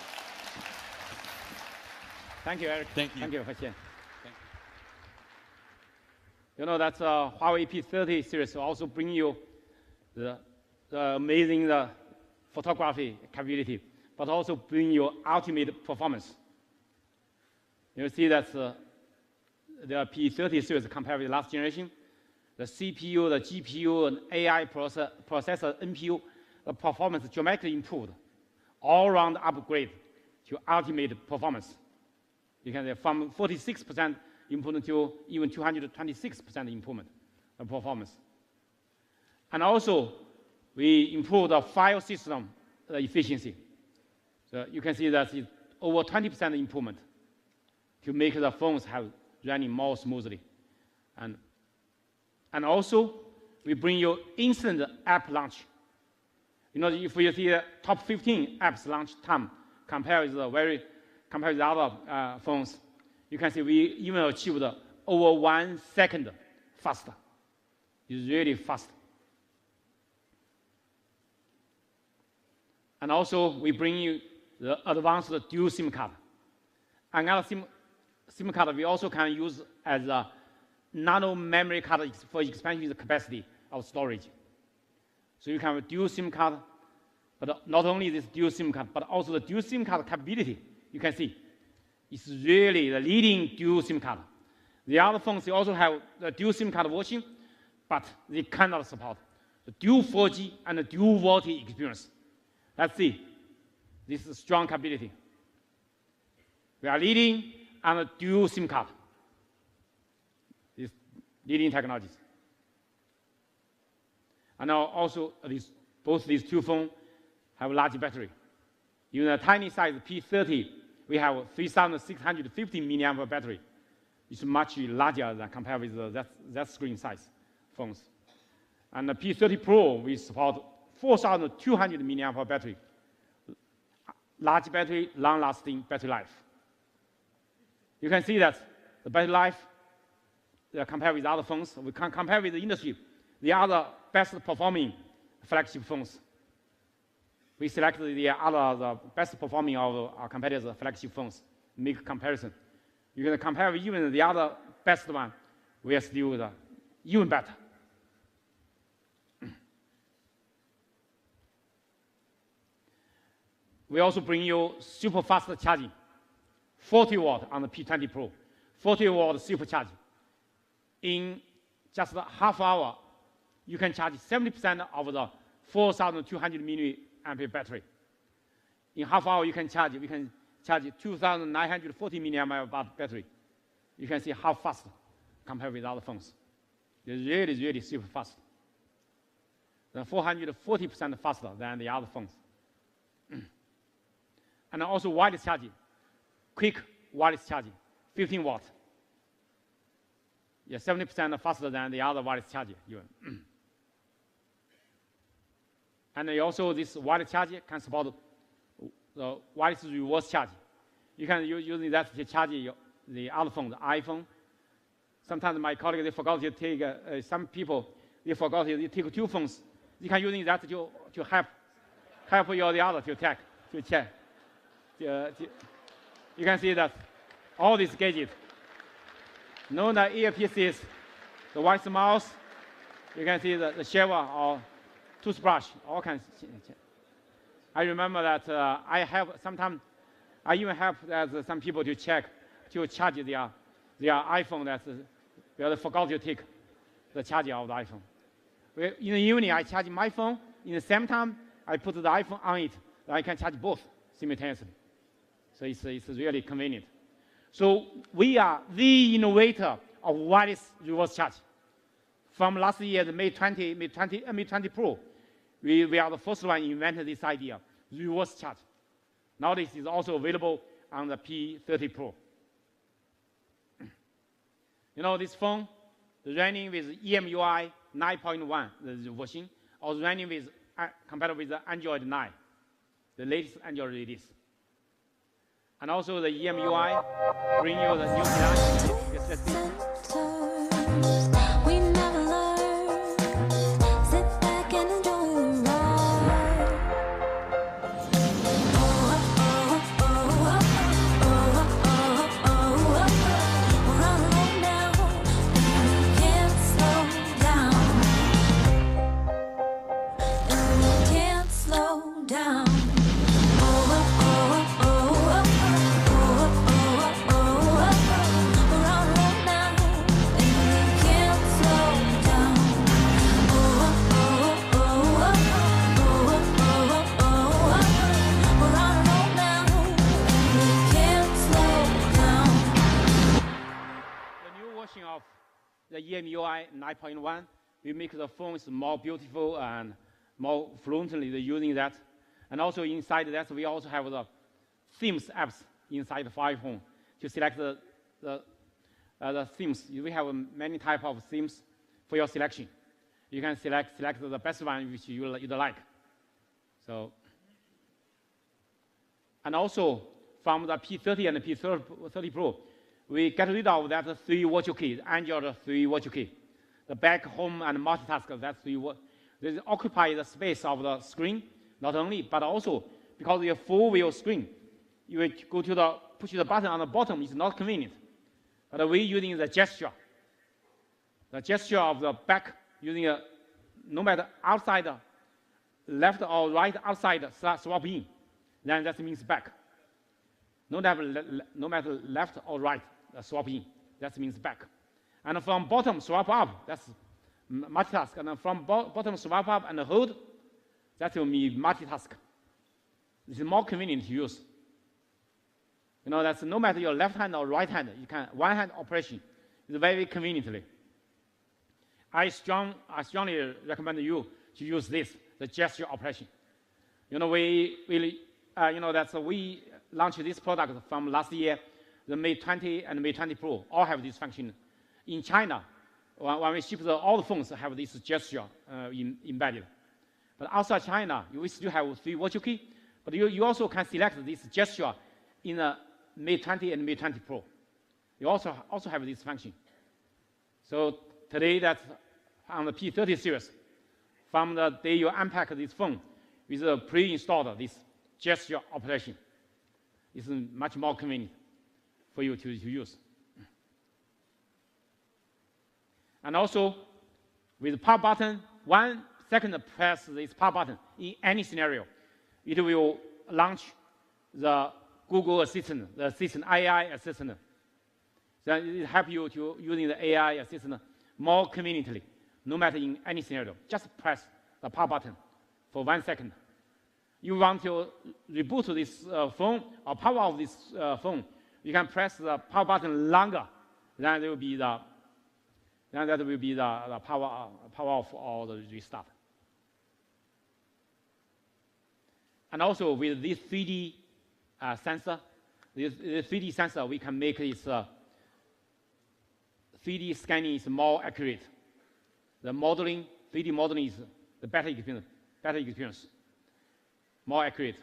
Thank you, Eric. Thank you. Thank you, Haixian. You know that Huawei P30 series will also bring you the amazing photography capability, but also bring you ultimate performance. You see that the P30 series compared with the last generation, the CPU, the GPU, and AI processor, NPU, the performance dramatically improved, all-round upgrade to ultimate performance. You can say from 46% improvement to even 226% improvement of performance. And also, we improved the file system efficiency. So you can see that it's over 20% improvement to make the phones have running more smoothly. And also, we bring you instant app launch. You know, if you see the top 15 apps launch time compared with other phones, you can see we even achieved over 1 second faster. It's really fast. And also, we bring you the advanced dual SIM card. Another SIM card we also can use as a nano memory card for expansion the capacity of storage. So you can have a dual SIM card, but not only this dual SIM card, but also the dual SIM card capability. You can see it's really the leading dual SIM card. The other phones they also have the dual SIM card version, but they cannot support the dual 4G and the dual VoLTE experience. Let's see. This is strong capability. We are leading on the dual SIM card. These leading technologies. And now also both these two phones have large battery. In a tiny size P30, we have 3,650 milliamp battery. It's much larger than compared with that screen size phones. And the P30 Pro, we support 4,200 milliamp battery. Large battery, long-lasting battery life. You can see that the battery life, compared with other phones, we can compare with the industry. The other best performing flagship phones. We selected the best performing of our competitors' flagship phones. Make comparison. You can compare with even the other best one. We are still even better. We also bring you super fast charging. 40 watt on the P20 Pro. 40 watt super charging. In just a half hour, you can charge 70% of the 4,200 milliamp battery. In half hour, we can charge 2,940 milliamp battery. You can see how fast compared with other phones. It's really, really super fast. They're 440% faster than the other phones. And also wireless charging, quick wireless charging, 15 watt. Yeah, 70% faster than the other wireless charger even. And also this wireless charger can support the wireless reverse charging. You can use that to charge the other phone, the iPhone. Sometimes my colleagues, they forgot to take, some people, they forgot to take two phones. You can use that to help the other to check. You can see that all these gadgets, the earpieces, the wireless mouse, you can see the shower or toothbrush, all kinds. I remember that sometimes I even help some people to charge their iPhone that they forgot to take the charger of the iPhone. In the evening, I charge my phone. In the same time, I put the iPhone on it. I can charge both simultaneously. So it's really convenient. So we are the innovator of wireless reverse charge. From last year, the Mate 20 Pro, we are the first one invented this idea, reverse charge. Now this is also available on the P30 Pro. This phone running with EMUI 9.1, the version, or running with compatible with the Android 9, the latest Android release. And also the EMUI bring you the new design. We never learn. Sit back and enjoy the ride. We're on the road now, and we can't slow down. And we can't slow down. Of the EMUI 9.1, we make the phones more beautiful and more fluently using that. And also inside that, we also have the themes apps inside the iPhone to select the themes. We have many types of themes for your selection. You can select the best one which you like. So, and also from the P30 and the P30 Pro, we get rid of that 3 virtual key, Android 3 virtual key. The back, home, and multitask, that's 3. They occupy the space of the screen, not only, but also because your full view screen, you go to push the button on the bottom, it's not convenient. But we're using the gesture of the back, using no matter outside, left or right outside, swap in, then that means back. No matter left or right, swap in, that means back. And from bottom swap up, that's multitask. And from bottom swap up and hold, that will be multitask. It's more convenient to use. You know, that's no matter your left hand or right hand, you can one hand operation. It's very conveniently. I strongly recommend you to use this, the gesture operation. You know, we launched this product from last year. The Mate 20 and Mate 20 Pro all have this function. In China, when we ship all the phones have this gesture embedded. But outside China, we still have 3 virtual key, but you also can select this gesture in the Mate 20 and Mate 20 Pro. You also have this function. So today, that's on the P30 series. From the day you unpack this phone with a pre-installed this gesture operation, it's much more convenient for you to use. And also, with power button, 1 second press this power button in any scenario, it will launch the Google Assistant, the Assistant AI Assistant. So it helps you to using the AI Assistant more conveniently, no matter in any scenario. Just press the power button for 1 second. You want to reboot this phone or power off this phone, you can press the power button longer. Then there will be the power off or the restart. And also with this 3D sensor, this 3D sensor, we can make this 3D scanning is more accurate. The modeling, 3D modeling is the better experience, more accurate.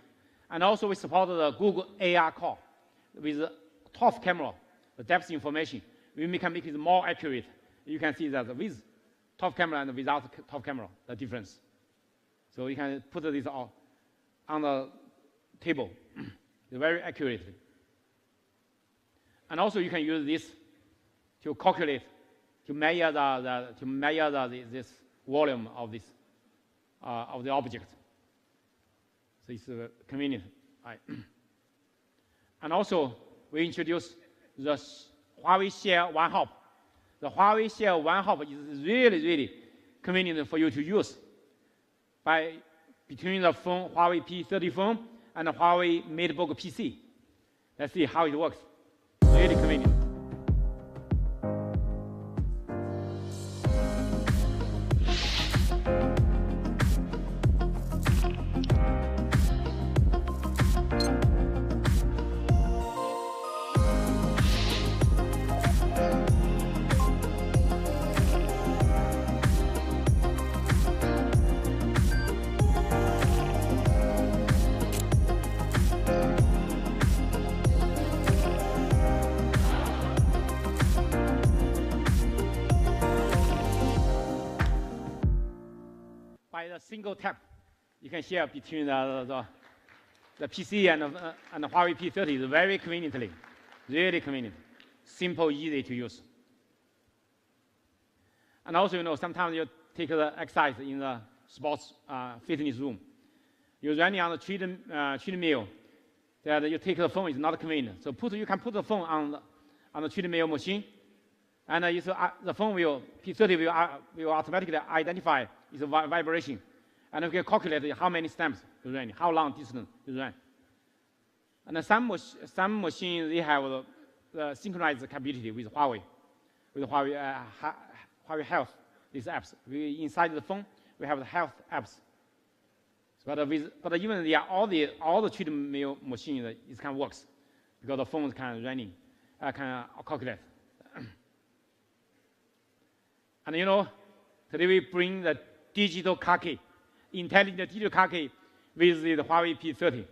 And also we support the Google AR core with the top camera, the depth information. We can make it more accurate. You can see that with top camera and without top camera, the difference. So you can put this on the table very accurately. And also you can use this to calculate, to measure this volume of this of the object. So it's convenient. Right. And also we introduced the Huawei Share One Hop. The Huawei Share One Hop is really convenient for you to use between the phone, Huawei P30 phone and the Huawei MateBook PC. Let's see how it works. Really convenient. By the single tap, you can share between the PC and the Huawei P30 very conveniently, really convenient, simple, easy to use. And also, you know, sometimes you take the exercise in the sports fitness room. You're running on the treadmill, that you take the phone is not convenient. So you can put the phone on the treadmill machine, and the phone P30 will automatically identify its vibration, and you can calculate how many steps you run, how long distance you run. And some machines, they have the synchronized capability with Huawei Health, these apps. Inside the phone, we have the health apps. But even all the treadmill machines, it can work because the phones can calculate. And you know, today we bring the digital car key, intelligent digital car key with the Huawei P30.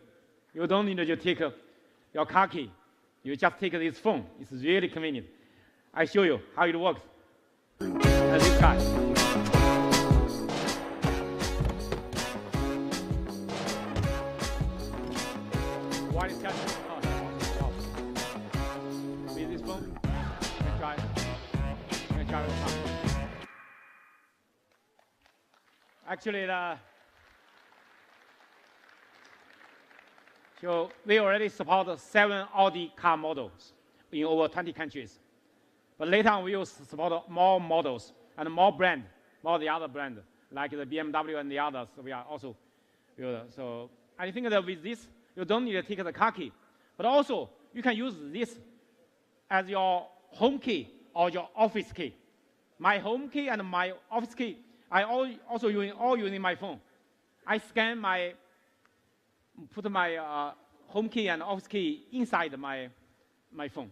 You don't need to take your car key. You just take this phone. It's really convenient. I show you how it works. This guy. While it's touching, with this phone, Actually, so we already support 7 Audi car models in over 20 countries. But later on, we will support more models and more brand, more the other brand, like the BMW and the others. We are also, so I think that with this, you don't need to take the car key, but also you can use this as your home key or your office key. My home key and my office key, I also using my phone. I scan put my home key and office key inside my phone.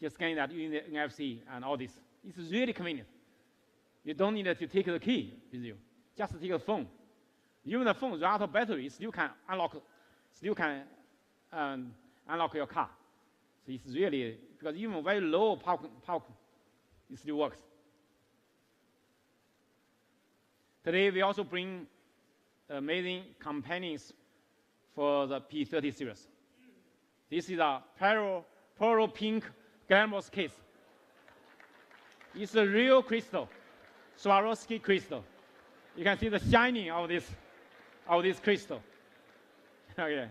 Just scan that using the NFC and all this. It's really convenient. You don't need to take the key with you. Just take the phone. Even the phone run out of battery, still can unlock your car. So it's really, because even very low power, it still works. Today we also bring amazing companions for the P30 series. This is a pearl pink glamorous case. It's a real crystal, Swarovski crystal. You can see the shining of this crystal. Okay.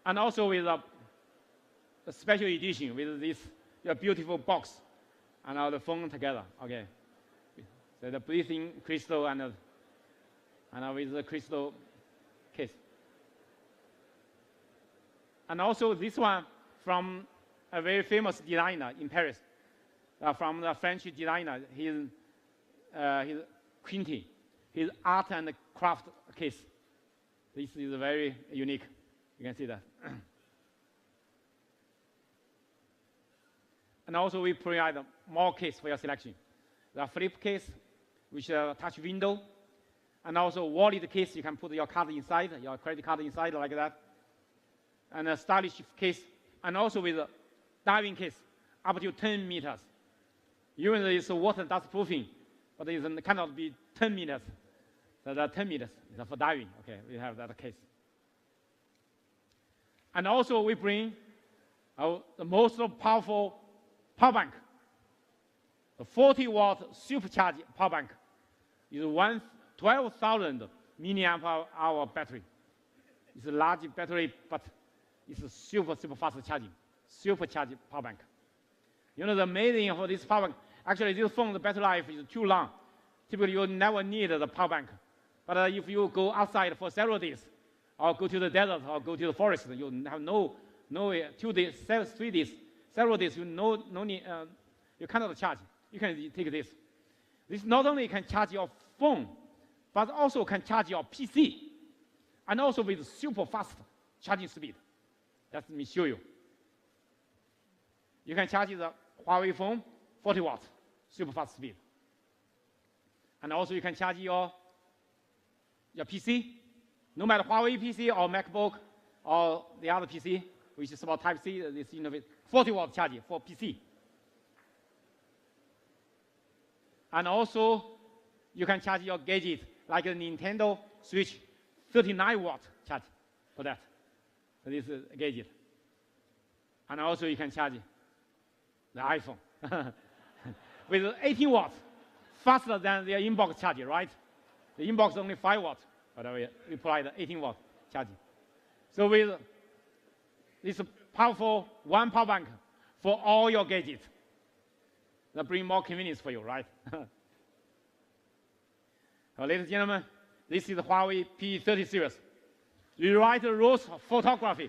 And also with a special edition with this beautiful box and all the phone together. Okay. So the breathing crystal and with the crystal case. And also this one from a very famous designer in Paris, from the French designer, his Quinty, his art and craft case. This is very unique. You can see that. And also we provide more case for your selection. The flip case, which is a touch window, and also wallet case, you can put your card inside, your credit card inside like that, and a stylish case, and also with a diving case up to 10 meters. Even though it's water dust proofing, but it cannot be 10 meters. So that 10 meters is for diving. Okay, we have that case. And also we bring the most powerful power bank. The 40-watt supercharged power bank is 12,000 milliamp hour battery. It's a large battery, but it's a super fast charging, supercharged power bank. You know the amazing for this power bank, actually this phone, the battery life is too long. Typically you never need the power bank. But if you go outside for several days, or go to the desert, or go to the forest, you have no 2 days, 3 days, several days, you no need, you cannot charge. You can take this. This not only can charge your phone, but also can charge your PC, and also with super fast charging speed. Let me show you. You can charge the Huawei phone 40 watts, super fast speed. And also you can charge your PC, no matter Huawei PC or MacBook or the other PC, which is about Type-C, this innovative 40 watt charging for PC. And also, you can charge your gadget like a Nintendo Switch, 39 watt charge for that. So this is a gadget. And also you can charge the iPhone with 18 watts, faster than the inbox charger, right? The inbox is only 5 watts, but we provide 18 watt charging. So with this powerful one power bank for all your gadgets, that bring more convenience for you, right? Ladies and gentlemen, this is the Huawei P30 series. Rewrite the rules of photography.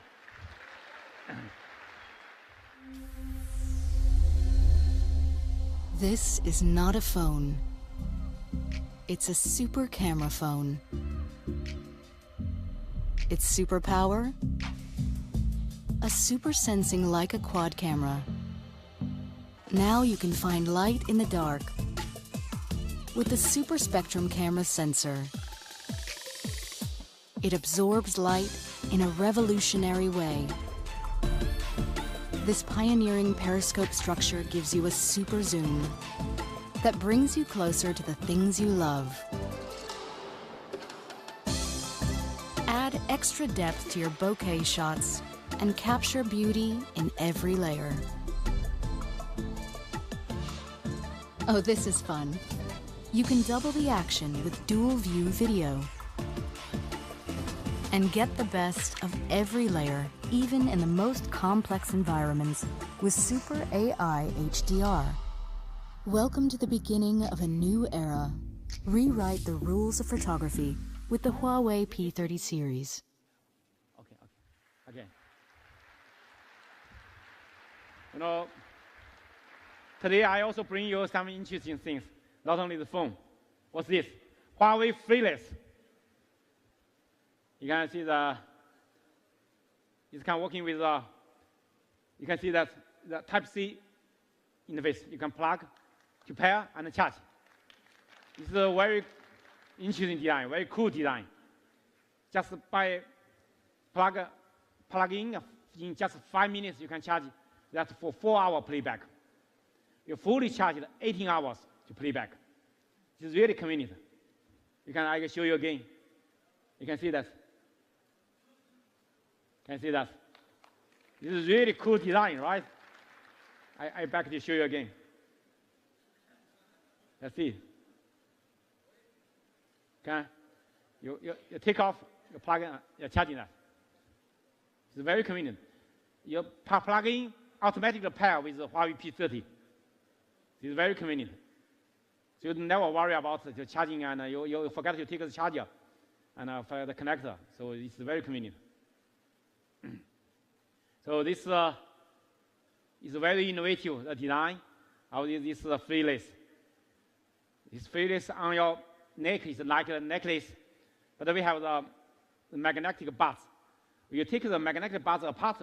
This is not a phone. It's a super camera phone. Its superpower? A super sensing Leica quad camera. Now you can find light in the dark with the Super Spectrum camera sensor. It absorbs light in a revolutionary way. This pioneering periscope structure gives you a super zoom that brings you closer to the things you love. Add extra depth to your bokeh shots and capture beauty in every layer. Oh, this is fun. You can double the action with dual view video and get the best of every layer, even in the most complex environments, with Super AI HDR. Welcome to the beginning of a new era. Rewrite the rules of photography with the Huawei P30 series. Okay. Again. You know, today I also bring you some interesting things, not only the phone. What's this? Huawei Fearless. You can see it's kind of working with you can see that the Type-C interface. You can plug to pair and charge. It's a very interesting design, very cool design. Just by plug in just 5 minutes, you can charge that for 4-hour playback. You fully charged 18 hours to playback. It's really convenient. I can show you again. You can see that. Can you see that? This is really cool design, right? I back to show you again. Let's see. Okay, you take off, you plug in, you're charging that. It's very convenient. You plug in, automatically pair with the Huawei P30. It's very convenient. So you never worry about the charging and you forget to take the charger and for the connector. So it's very convenient. So this is a very innovative design of this Fearless. This Fearless on your neck is like a necklace, but we have the magnetic buds. You take the magnetic buds apart,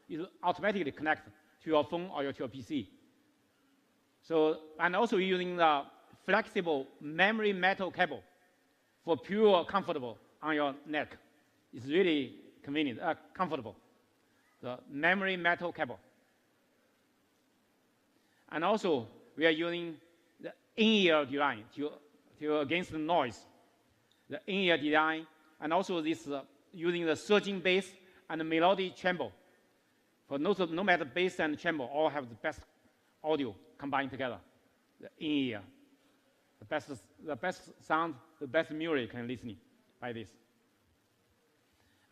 it automatically connect to your phone or to your PC. So, and also using the flexible memory metal cable for pure comfortable on your neck. It's really convenient, comfortable. The memory metal cable. And also, we are using the in-ear design to against the noise. The in-ear design, and also this using the surging bass and the melodic tremble. For no matter bass and tremble, all have the best audio combined together. The in-ear, the best sound, the best music can listen by this.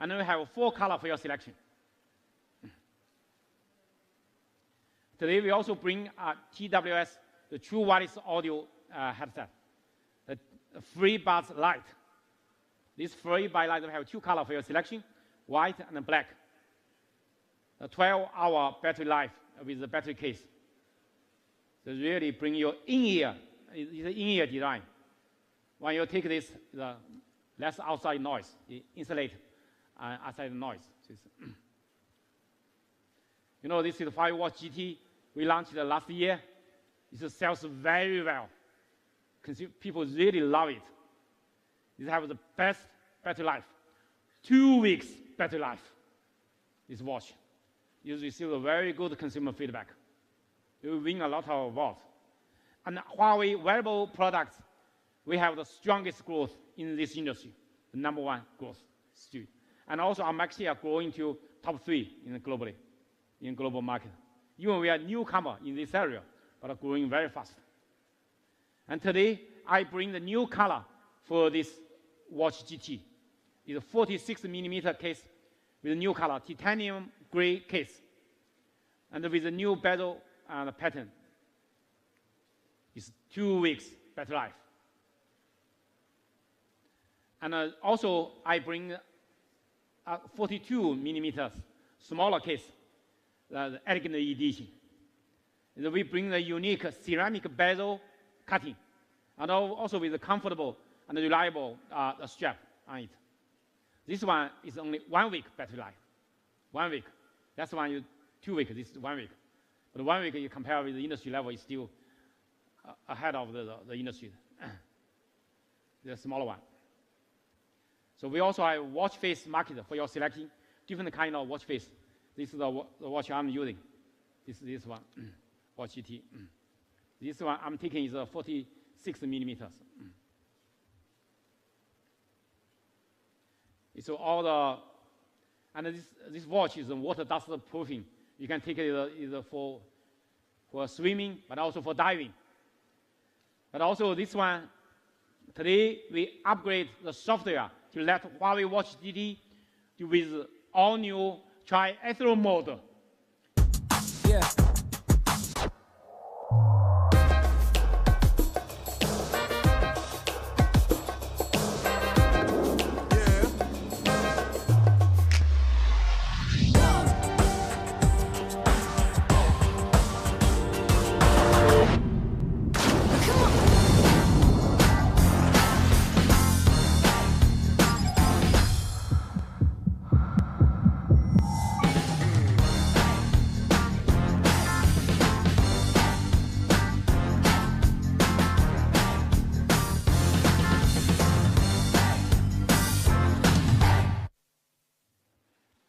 And then we have 4 colors for your selection. Today we also bring TWS, the True Wireless Audio headset, the FreeBuds Lite. This FreeBuds Lite will have 2 colors for your selection, white and black. A 12-hour battery life with the battery case. So really bring your in-ear, it's an in-ear design. When you take this, the less outside noise, insulate outside noise. You know, this is the 5-watt GT. We launched it last year. It sells very well. People really love it. It has the best battery life. 2 weeks battery life. This watch. You receive a very good consumer feedback. You will win a lot of awards. And Huawei wearable products, we have the strongest growth in this industry. The #1 growth still. And also our market share growing to top 3 globally, in global market. Even we are newcomer in this area, but are growing very fast. And today, I bring the new color for this watch GT. It's a 46mm case with a new color, titanium gray case, and with a new bezel and pattern. It's 2 weeks battery life. And also, I bring a 42mm smaller case, the elegant edition. We bring the unique ceramic bezel cutting, and also with a comfortable and reliable strap on it. This one is only 1 week battery life. 1 week. That's one 2 weeks. This is 1 week. But 1 week you compare with the industry level is still ahead of the industry. The smaller one. So we also have watch face market for your selecting different kind of watch face. This is the watch I'm using. This one, watch GT. This one I'm taking is 46mm. So all the, and this watch is water dust proofing. You can take it either for swimming, but also for diving. But also this one, today we upgrade the software to let Huawei Watch GT do with all new triathlon mode. Yeah.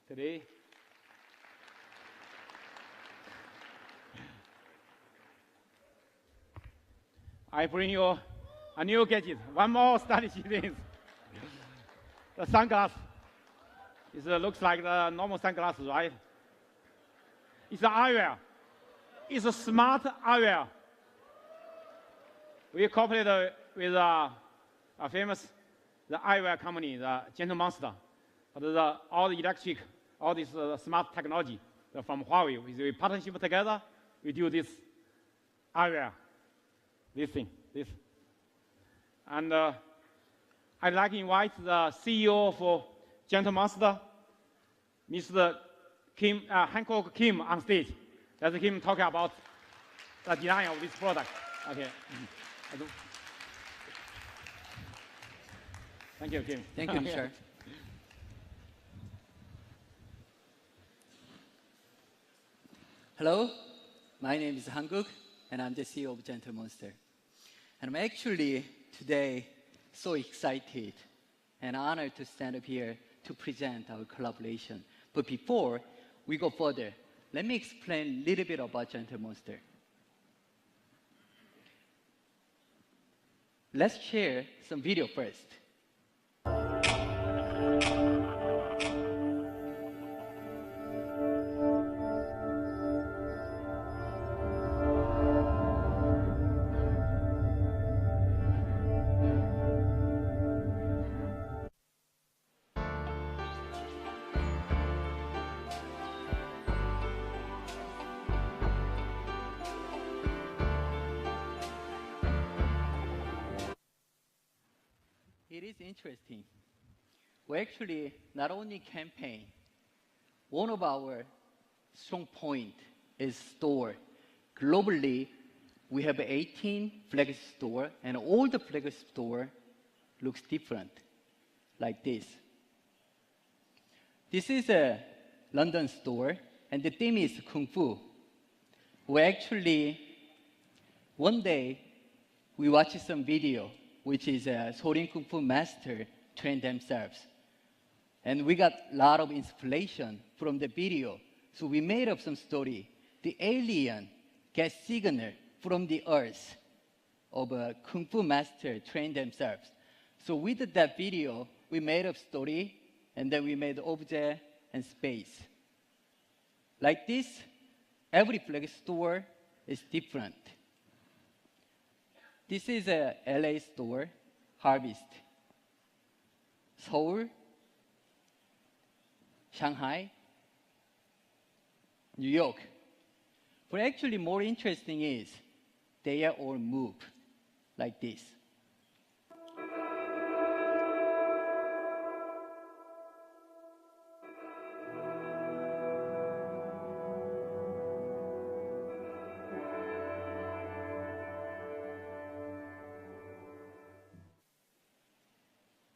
Today, I bring you a new gadget, one more stylish thing. The sunglasses. It looks like the normal sunglasses, right? It's an eyewear. It's a smart eyewear. We cooperated with a famous eyewear company, the Gentle Monster. But all the electric, all this smart technology from Huawei, we partnership together, we do this eyewear, this thing, this. And I'd like to invite the CEO for Gentle Monster, Mr. Hancock Kim, on stage. Let him talk about the design of this product. Okay. Thank you, Kim. Thank you, Mr. Hello, my name is Hankook, and I'm the CEO of Gentle Monster. And I'm actually today so excited and honored to stand up here to present our collaboration. But before we go further, let me explain a little bit about Gentle Monster. Let's share some video first. It is interesting. We actually not only campaign, one of our strong point is store. Globally, we have 18 flagship store, and all the flagship store looks different, like this. This is a London store, and the theme is Kung Fu. We actually, one day, we watched some video which is Sorin Kung Fu master train themselves. And we got a lot of inspiration from the video. So we made up some story. The alien gets signal from the earth of a Kung Fu master train themselves. So with that video, we made up story, and then we made object and space. Like this, every flag store is different. This is a LA store, Harvest. Seoul, Shanghai, New York. But actually more interesting is they are all moved like this.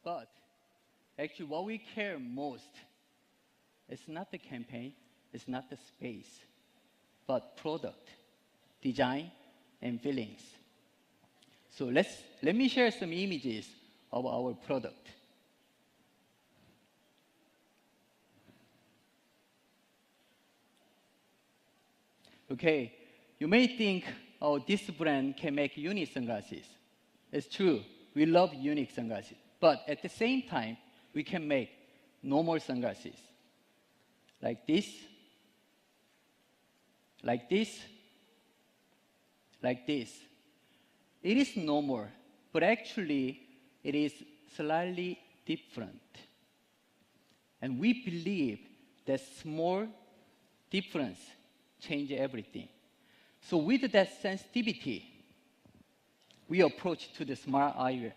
But actually what we care most is not the campaign, it's not the space, but product, design, and feelings. So let me share some images of our product. Okay, you may think, oh, this brand can make unique sunglasses. It's true, we love unique sunglasses. But at the same time, we can make normal sunglasses. Like this, like this, like this. it is normal, but actually it is slightly different. And we believe that small difference change everything. So with that sensitivity, we approach to the smart eyewear.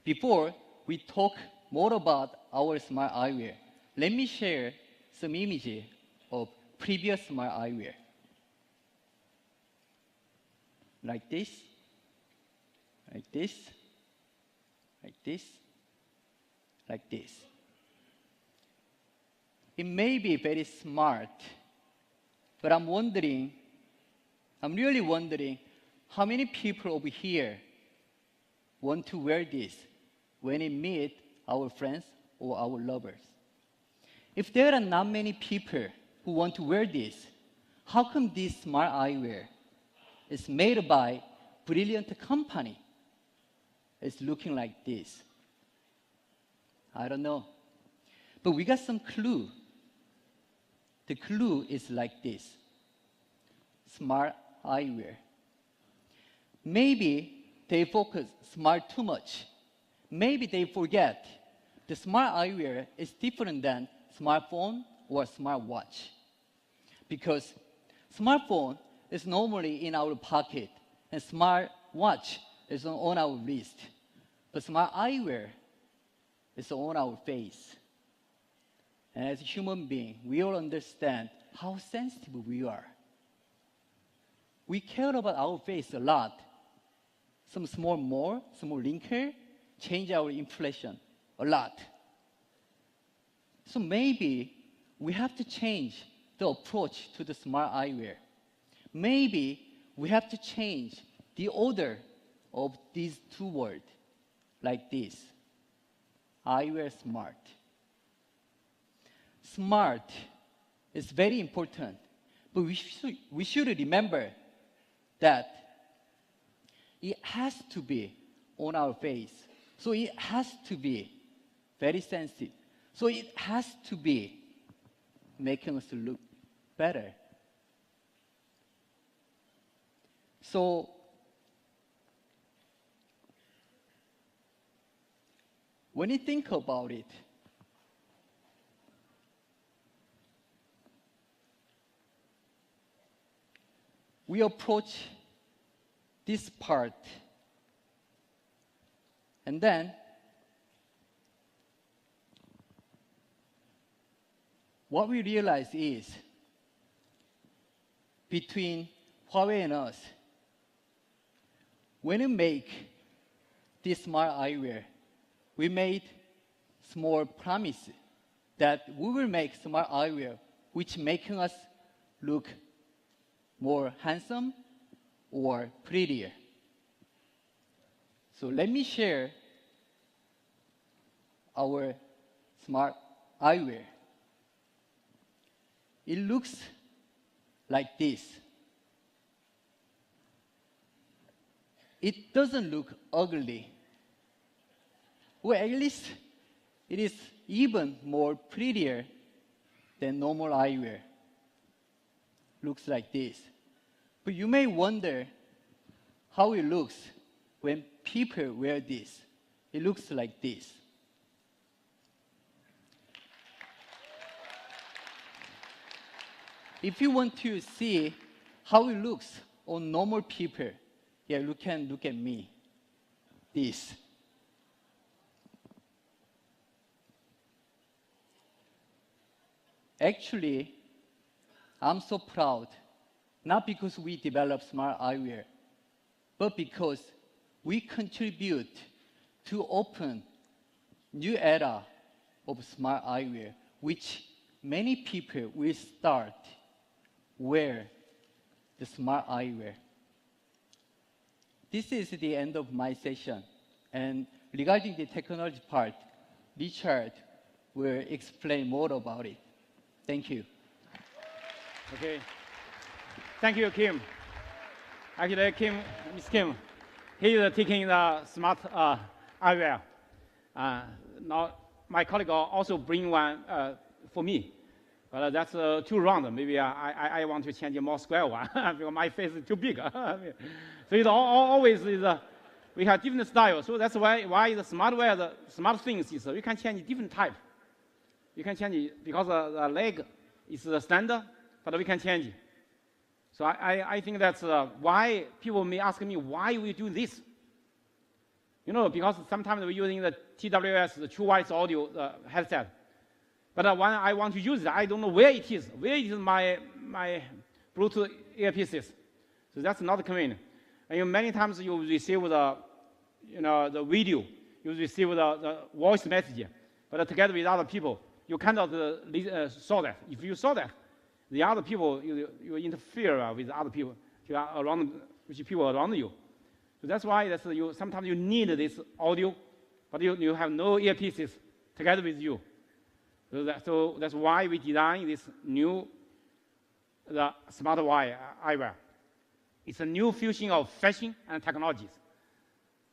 Before we talk more about our smart eyewear, let me share some images of previous smart eyewear. Like this, like this, like this, like this. It may be very smart, but I'm really wondering how many people over here want to wear this when we meet our friends or our lovers. If there are not many people who want to wear this, how come this smart eyewear is made by brilliant company? It's looking like this. I don't know. But we got some clue. The clue is like this. Smart eyewear. Maybe they focus smart too much. Maybe they forget the smart eyewear is different than smartphone or smartwatch. Because smartphone is normally in our pocket and smartwatch is on our wrist. But smart eyewear is on our face. And as a human being, we all understand how sensitive we are. We care about our face a lot. Some small more, small wrinkle, change our impression a lot. So maybe we have to change the approach to the smart eyewear. Maybe we have to change the order of these two words, like this. Eyewear smart. Smart is very important, but we should remember that it has to be on our face. So it has to be very sensitive. So it has to be making us look better. So when you think about it, we approach this part, and then what we realize is between Huawei and us, when we make this smart eyewear, we made small promise that we will make smart eyewear which making us look more handsome or prettier. So let me share our smart eyewear. It looks like this. It doesn't look ugly. Well, at least it is even more prettier than normal eyewear. Looks like this. But you may wonder how it looks when people wear this. It looks like this. If you want to see how it looks on normal people, yeah, you can look at me. This. Actually, I'm so proud, not because we developed smart eyewear, but because we contribute to open new era of smart eyewear, which many people will start wear the smart eyewear. This is the end of my session. And regarding the technology part, Richard will explain more about it. Thank you. Okay. Thank you, Kim. Actually, Miss Kim, he is taking the smart eyewear. Now, my colleague also bring one for me. But that's too round. Maybe I want to change a more square one because my face is too big. So it always is. We have different styles. So that's why the smartware, the smart things is you can change different type. You can change it because the leg is the standard, but we can change it. So I think that's why people may ask me why we do this. You know, because sometimes we're using the TWS, the True Wireless Audio headset. But when I want to use it, I don't know where it is. Where is my Bluetooth earpieces? So that's not convenient. And many times you receive the video, you receive the voice message, but together with other people, you cannot saw that. If you saw that, the other people you interfere with other people, with people around you. So that's why sometimes you need this audio, but you have no earpieces together with you. So that's why we designed this new smart eyewear. It's a new fusion of fashion and technologies.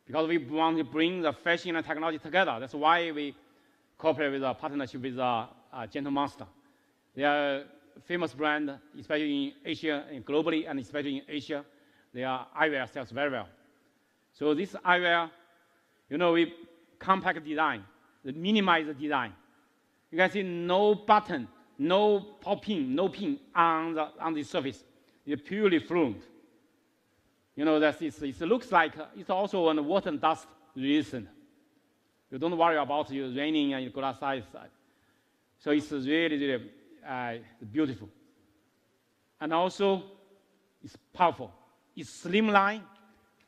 Because we want to bring the fashion and technology together. That's why we cooperate with a partnership with Gentle Monster. They are a famous brand, especially in Asia and globally, and especially in Asia. Their eyewear sells very well. So this eyewear, we compact design, minimize the design. You can see no button, no pin on the surface. It's purely fluent. It looks like it's also on water and dust resistant. You don't worry about it raining and you go outside. So it's really, really beautiful. And also, it's powerful. It's slimline,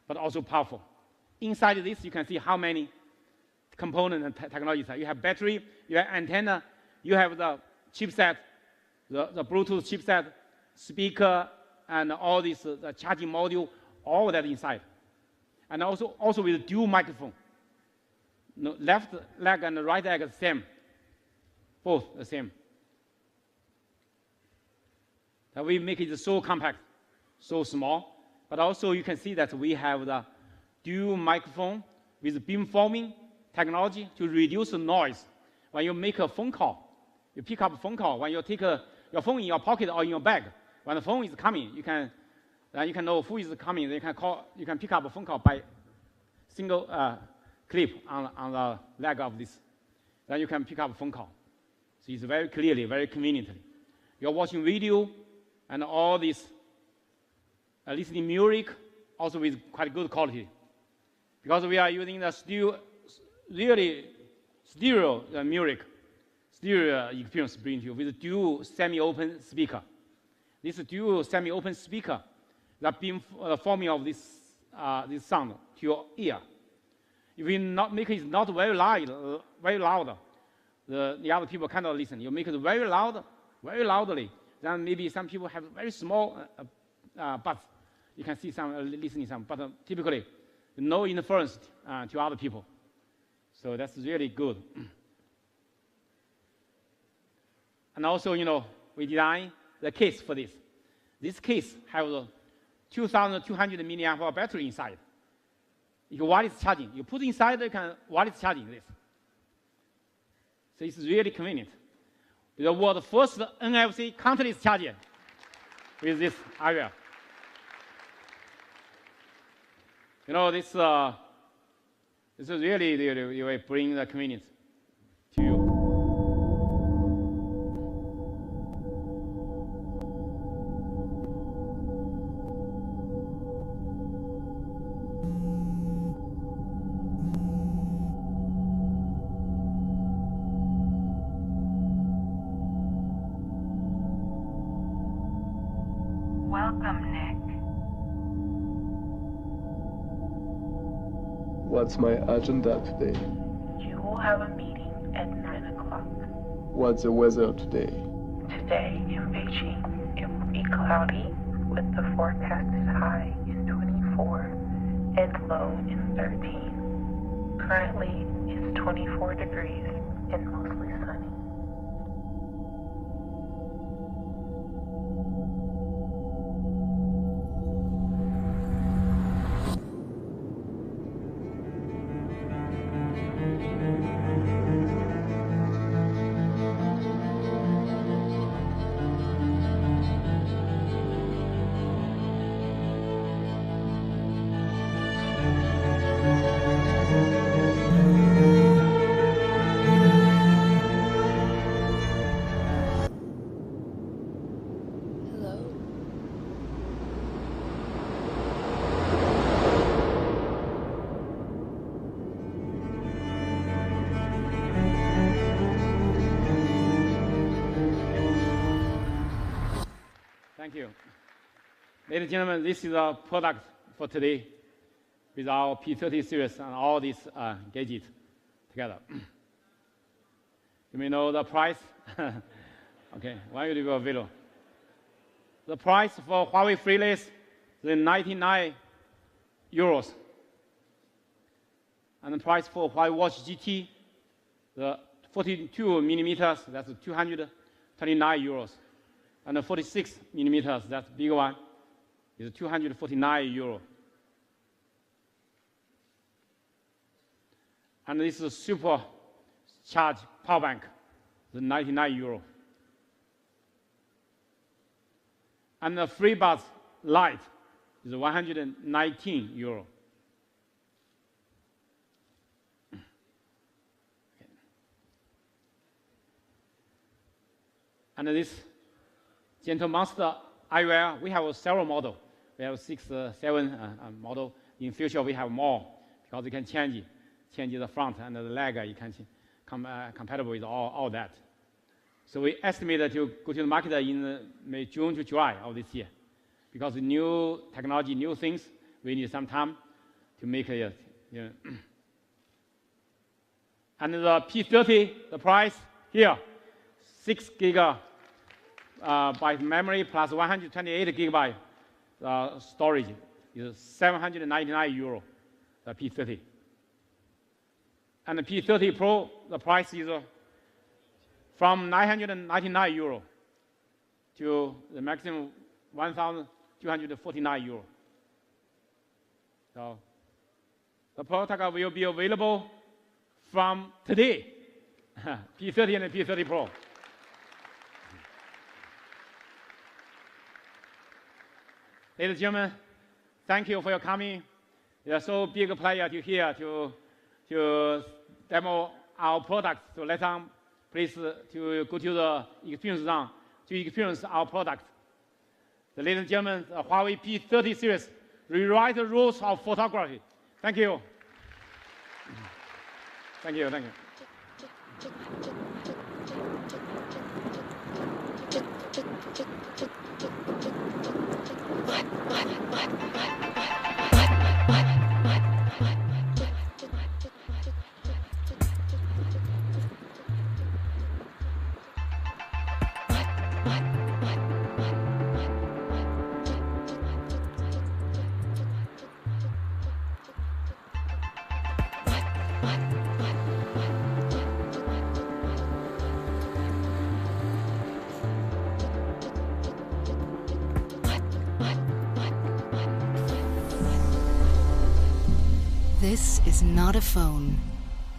but also powerful. Inside this, you can see how many components and technologies. You have battery, you have antenna, you have the chipset, the Bluetooth chipset, speaker, and all this charging module, all that inside. And also with dual microphone. Left leg and right leg are the same. Both the same. That we make it so compact, so small. But also you can see that we have the dual microphone with beamforming technology to reduce the noise. When you make a phone call, you pick up a phone call. When you take your phone in your pocket or in your bag, when the phone is coming, you can know who is coming. You can pick up a phone call by single clip on the leg of this. Then you can pick up a phone call. So it's very clearly, very conveniently. You're watching video and all this listening music, also with quite good quality. Because we are using the stereo music, stereo experience bring to you with dual semi-open speaker. This dual semi-open speaker that beam forming of this sound to your ear. If you not make it not very loud, the other people cannot listen. You make it very loudly. Then maybe some people have very small buds. You can see some listening some, but typically no interference to other people. So that's really good. And also, we design the case for this. This case has a 2,200 milliamp battery inside. You can wireless charging. You put inside, you can wireless charging this. So it's really convenient. The world's first NFC contactless charger with this eyewear. This is really will bring the convenience to you. Welcome, Nick. What's my agenda today? You will have a meeting at 9 o'clock. What's the weather today? Today in Beijing, it will be cloudy with the forecasted high in 24 and low in 13. Currently, it's 24 degrees and mostly sunny. Ladies and gentlemen, this is a product for today with our P30 series and all these gadgets together. You may know the price. Okay, why you do a video? The price for Huawei Freeless is 99 euros. And the price for Huawei Watch GT, the 42 millimeters, that's 229 euros. And the 46 millimeters, that's the bigger one, is 249 euro. And this is a super charge power bank, the 99 euro. And the FreeBuds Lite is 119 euro. And this Gentle Monster eyewear, we have several models. We have 6, 7 model. In future, we have more because you can change the front and the leg. You can compatible with all that. So we estimate to go to the market in May, June to July of this year. Because new technology, new things, we need some time to make it. You know. And the P30, the price here, 6 GB byte memory plus 128 GB storage is 799 euro, the P30. And the P30 Pro, the price is from 999 euro to the maximum 1,249 euro. So the product will be available from today, P30 and the P30 Pro. Ladies and gentlemen, thank you for your coming. You are so big a player to here to demo our products. So let them please to go to the experience zone to experience our product. So ladies and gentlemen, the Huawei P30 series rewrite the rules of photography. Thank you. Thank you. Thank you. This is not a phone.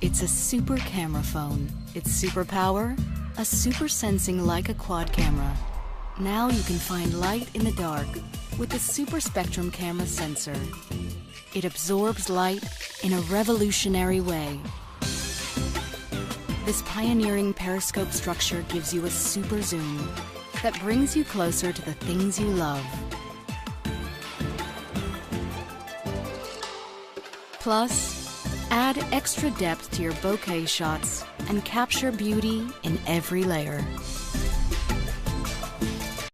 It's a super camera phone. Its superpower? A super sensing Leica quad camera. Now you can find light in the dark with the super spectrum camera sensor. It absorbs light in a revolutionary way. This pioneering periscope structure gives you a super zoom that brings you closer to the things you love. Plus, add extra depth to your bokeh shots and capture beauty in every layer.